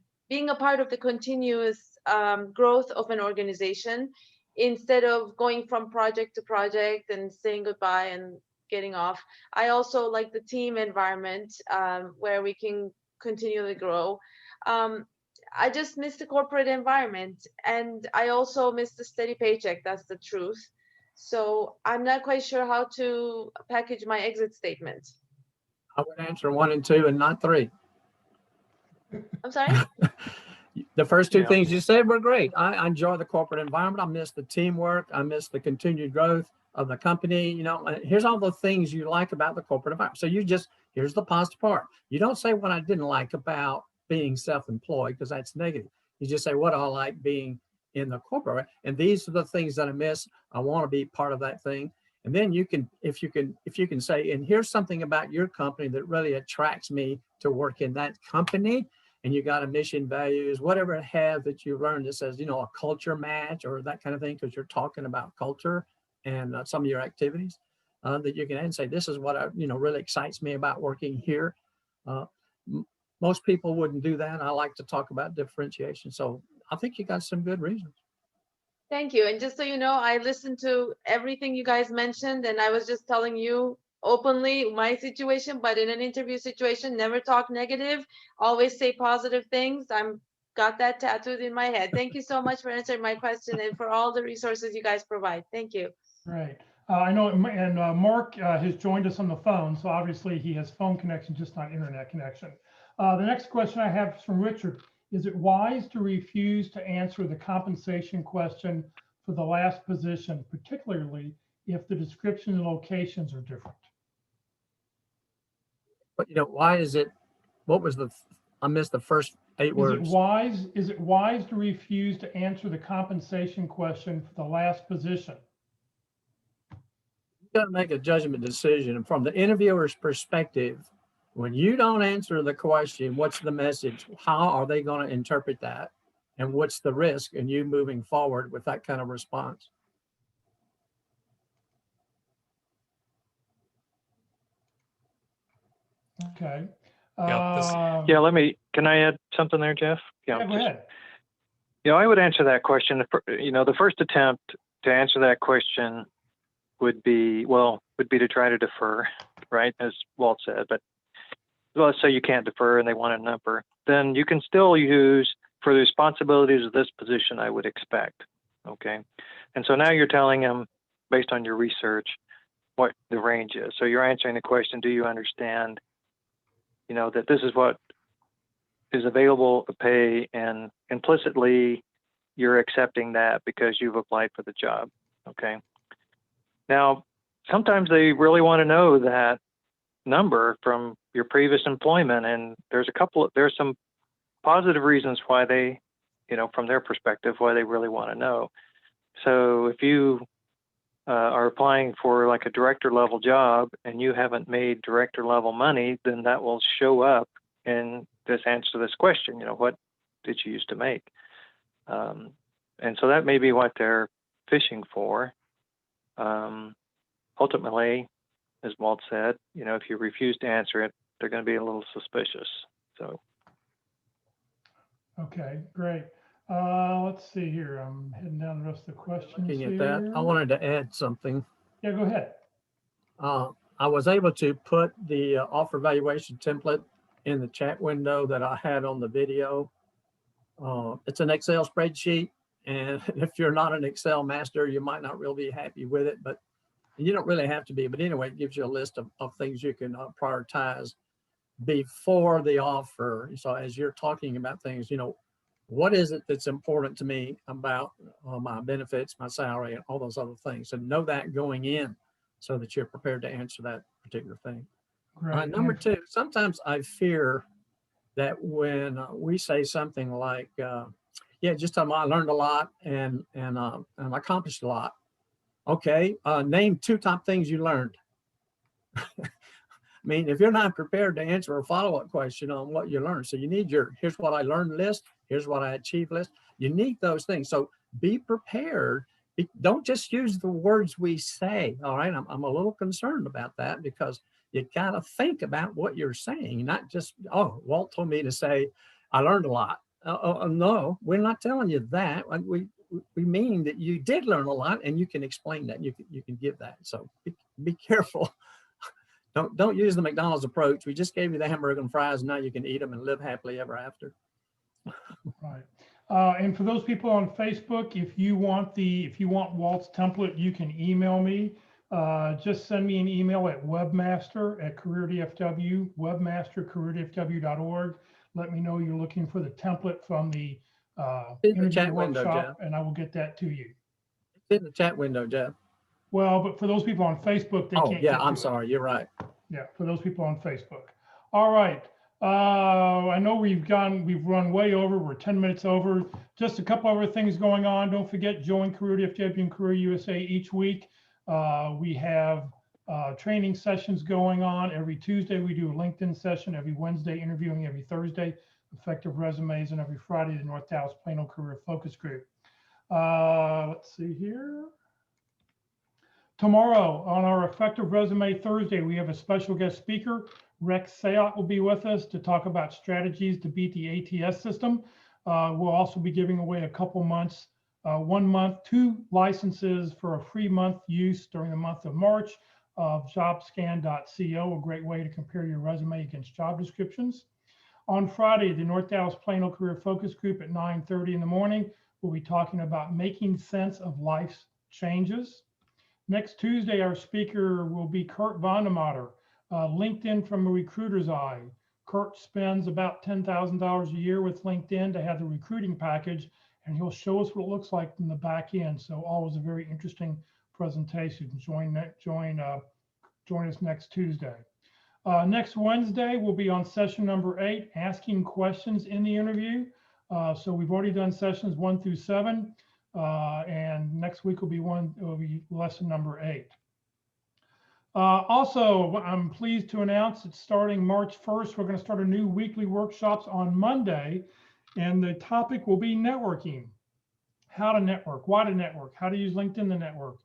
part of the continuous growth of an organization instead of going from project to project and saying goodbye and getting off. I also like the team environment where we can continually grow. I just miss the corporate environment, and I also miss the steady paycheck. That's the truth. So I'm not quite sure how to package my exit statement.
I would answer 1 and 2 and not 3.
I'm sorry?
The first two things you said were great. I enjoy the corporate environment. I miss the teamwork. I miss the continued growth of the company. Here's all the things you like about the corporate environment. So here's the positive part. You don't say what I didn't like about being self-employed, because that's negative. You just say what I like being in the corporate, and these are the things that I miss. I want to be part of that thing. And then if you can say, and here's something about your company that really attracts me to work in that company, and you got a mission, values, whatever it has that you learned that says, a culture match or that kind of thing, because you're talking about culture and some of your activities that you can add and say, this is what really excites me about working here. Most people wouldn't do that. I like to talk about differentiation. So I think you got some good reasons.
Thank you. And just so you know, I listened to everything you guys mentioned, and I was just telling you openly my situation, but in an interview situation, never talk negative, always say positive things. I'm got that tattooed in my head. Thank you so much for answering my question and for all the resources you guys provide. Thank you.
Right. I know, and Mark has joined us on the phone, so obviously he has phone connection, just not internet connection. The next question I have is from Richard. Is it wise to refuse to answer the compensation question for the last position, particularly if the description and locations are different?
But why is it, what was I missed the first 8 words.
Is it wise to refuse to answer the compensation question for the last position?
You got to make a judgment decision. And from the interviewer's perspective, when you don't answer the question, what's the message? How are they going to interpret that? And what's the risk in you moving forward with that kind of response?
Okay.
Can I add something there, Jeff?
Yeah, go ahead.
I would answer that question. The first attempt to answer that question would be to try to defer, right? As Walt said, but let's say you can't defer and they want a number, then you can still use for the responsibilities of this position, I would expect, okay? And so now you're telling them based on your research what the range is. So you're answering the question, do you understand, that this is what is available to pay, and implicitly you're accepting that because you've applied for the job, okay? Now, sometimes they really want to know that number from your previous employment, and there's some positive reasons why they, from their perspective, why they really want to know. So if you are applying for like a director level job and you haven't made director level money, then that will show up in this answer to this question, what did you used to make? And so that may be what they're fishing for. Ultimately, as Walt said, if you refuse to answer it, they're going to be a little suspicious. So.
Okay, great. Let's see here. I'm heading down the rest of the questions.
Looking at that, I wanted to add something.
Yeah, go ahead.
I was able to put the offer evaluation template in the chat window that I had on the video. It's an Excel spreadsheet, and if you're not an Excel master, you might not really be happy with it, but you don't really have to be. But anyway, it gives you a list of things you can prioritize before the offer. So as you're talking about things, what is it that's important to me about my benefits, my salary, and all those other things, and know that going in so that you're prepared to answer that particular thing. Number 2, sometimes I fear that when we say something like, just tell them I learned a lot and accomplished a lot. Okay, name 2 top things you learned. I mean, if you're not prepared to answer a follow-up question on what you learned, so you need here's what I learned list, here's what I achieved list. You need those things. So be prepared. Don't just use the words we say. All right, I'm a little concerned about that because you got to think about what you're saying, not just, Walt told me to say, I learned a lot. No, we're not telling you that. We mean that you did learn a lot, and you can explain that. You can give that. So be careful. Don't use the McDonald's approach. We just gave you the hamburger and fries, and now you can eat them and live happily ever after.
Right. And for those people on Facebook, if you want Walt's template, you can email me. Just send me an email at webmaster@careerdfw, webmaster@careerdfw.org. Let me know you're looking for the template from the interview workshop, and I will get that to you.
It's in the chat window, Jeff.
Well, but for those people on Facebook, they can't.
Yeah, I'm sorry. You're right.
Yeah, for those people on Facebook. All right. I know we've run way over. We're 10 minutes over. Just a couple other things going on. Don't forget, join Career DFW and Career USA each week. We have training sessions going on. Every Tuesday, we do a LinkedIn session. Every Wednesday, interviewing. Every Thursday, effective resumes. And every Friday, the North Dallas Plano Career Focus Group. Let's see here. Tomorrow on our Effective Resume Thursday, we have a special guest speaker. Rex Sayat will be with us to talk about strategies to beat the ATS system. We'll also be giving away a couple months, 1 month, 2 licenses for a free month use during the month of March of jobscan.co, a great way to compare your resume against job descriptions. On Friday, the North Dallas Plano Career Focus Group at 9:30 in the morning, we'll be talking about making sense of life's changes. Next Tuesday, our speaker will be Kurt Vondermatter, LinkedIn from a recruiter's eye. Kurt spends about $10,000 a year with LinkedIn to have the recruiting package, and he'll show us what it looks like in the back end. So always a very interesting presentation. Join us next Tuesday. Next Wednesday, we'll be on session number 8, asking questions in the interview. So we've already done sessions 1 through 7, and next week will be lesson number 8. Also, I'm pleased to announce that starting March 1st, we're going to start a new weekly workshops on Monday, and the topic will be networking. How to network, why to network, how to use LinkedIn to network,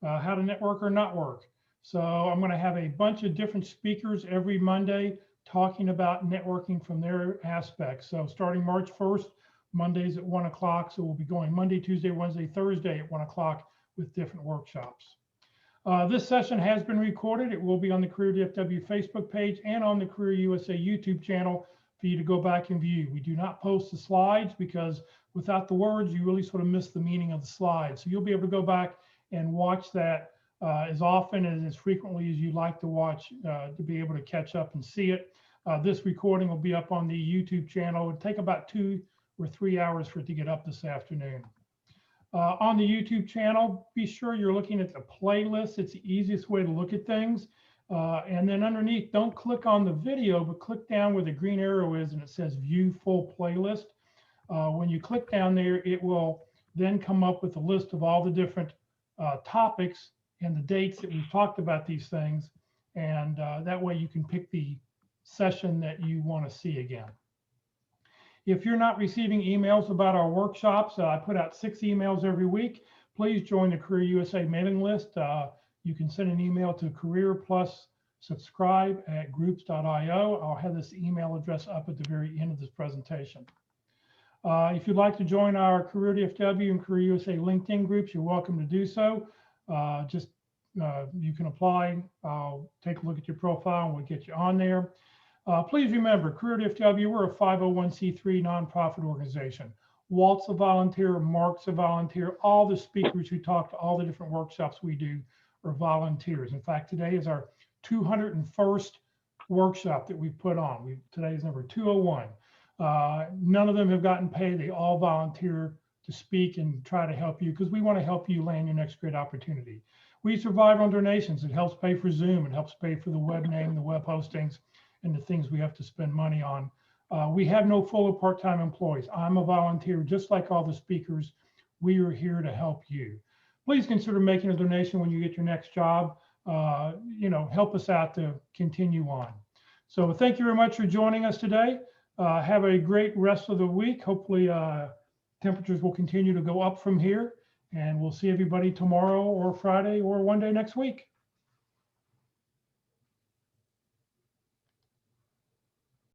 how to network or not work. So I'm going to have a bunch of different speakers every Monday talking about networking from their aspects. So starting March 1st, Mondays at 1 o'clock. So we'll be going Monday, Tuesday, Wednesday, Thursday at 1 o'clock with different workshops. This session has been recorded. It will be on the Career DFW Facebook page and on the Career USA YouTube channel for you to go back and view. We do not post the slides because without the words, you really sort of miss the meaning of the slides. So you'll be able to go back and watch that as often and as frequently as you like to watch to be able to catch up and see it. This recording will be up on the YouTube channel. It would take about 2 or 3 hours for it to get up this afternoon. On the YouTube channel, be sure you're looking at the playlist. It's the easiest way to look at things. And then underneath, don't click on the video, but click down where the green arrow is and it says view full playlist. When you click down there, it will then come up with a list of all the different topics and the dates that we've talked about these things. And that way you can pick the session that you want to see again. If you're not receiving emails about our workshops, I put out 6 emails every week. Please join the Career USA mailing list. You can send an email to career+subscribe@groups.io. I'll have this email address up at the very end of this presentation. If you'd like to join our Career DFW and Career USA LinkedIn groups, you're welcome to do so. You can apply. I'll take a look at your profile and we'll get you on there. Please remember, Career DFW, we're a 501c3 nonprofit organization. Walt's a volunteer, Mark's a volunteer. All the speakers who talk to all the different workshops we do are volunteers. In fact, today is our 201st workshop that we've put on. Today is number 201. None of them have gotten paid. They all volunteer to speak and try to help you because we want to help you land your next great opportunity. We survive on donations. It helps pay for Zoom. It helps pay for the web name, the web hostings, and the things we have to spend money on. We have no full or part-time employees. I'm a volunteer, just like all the speakers. We are here to help you. Please consider making a donation when you get your next job. Help us out to continue on. So thank you very much for joining us today. Have a great rest of the week. Hopefully temperatures will continue to go up from here, and we'll see everybody tomorrow or Friday or one day next week.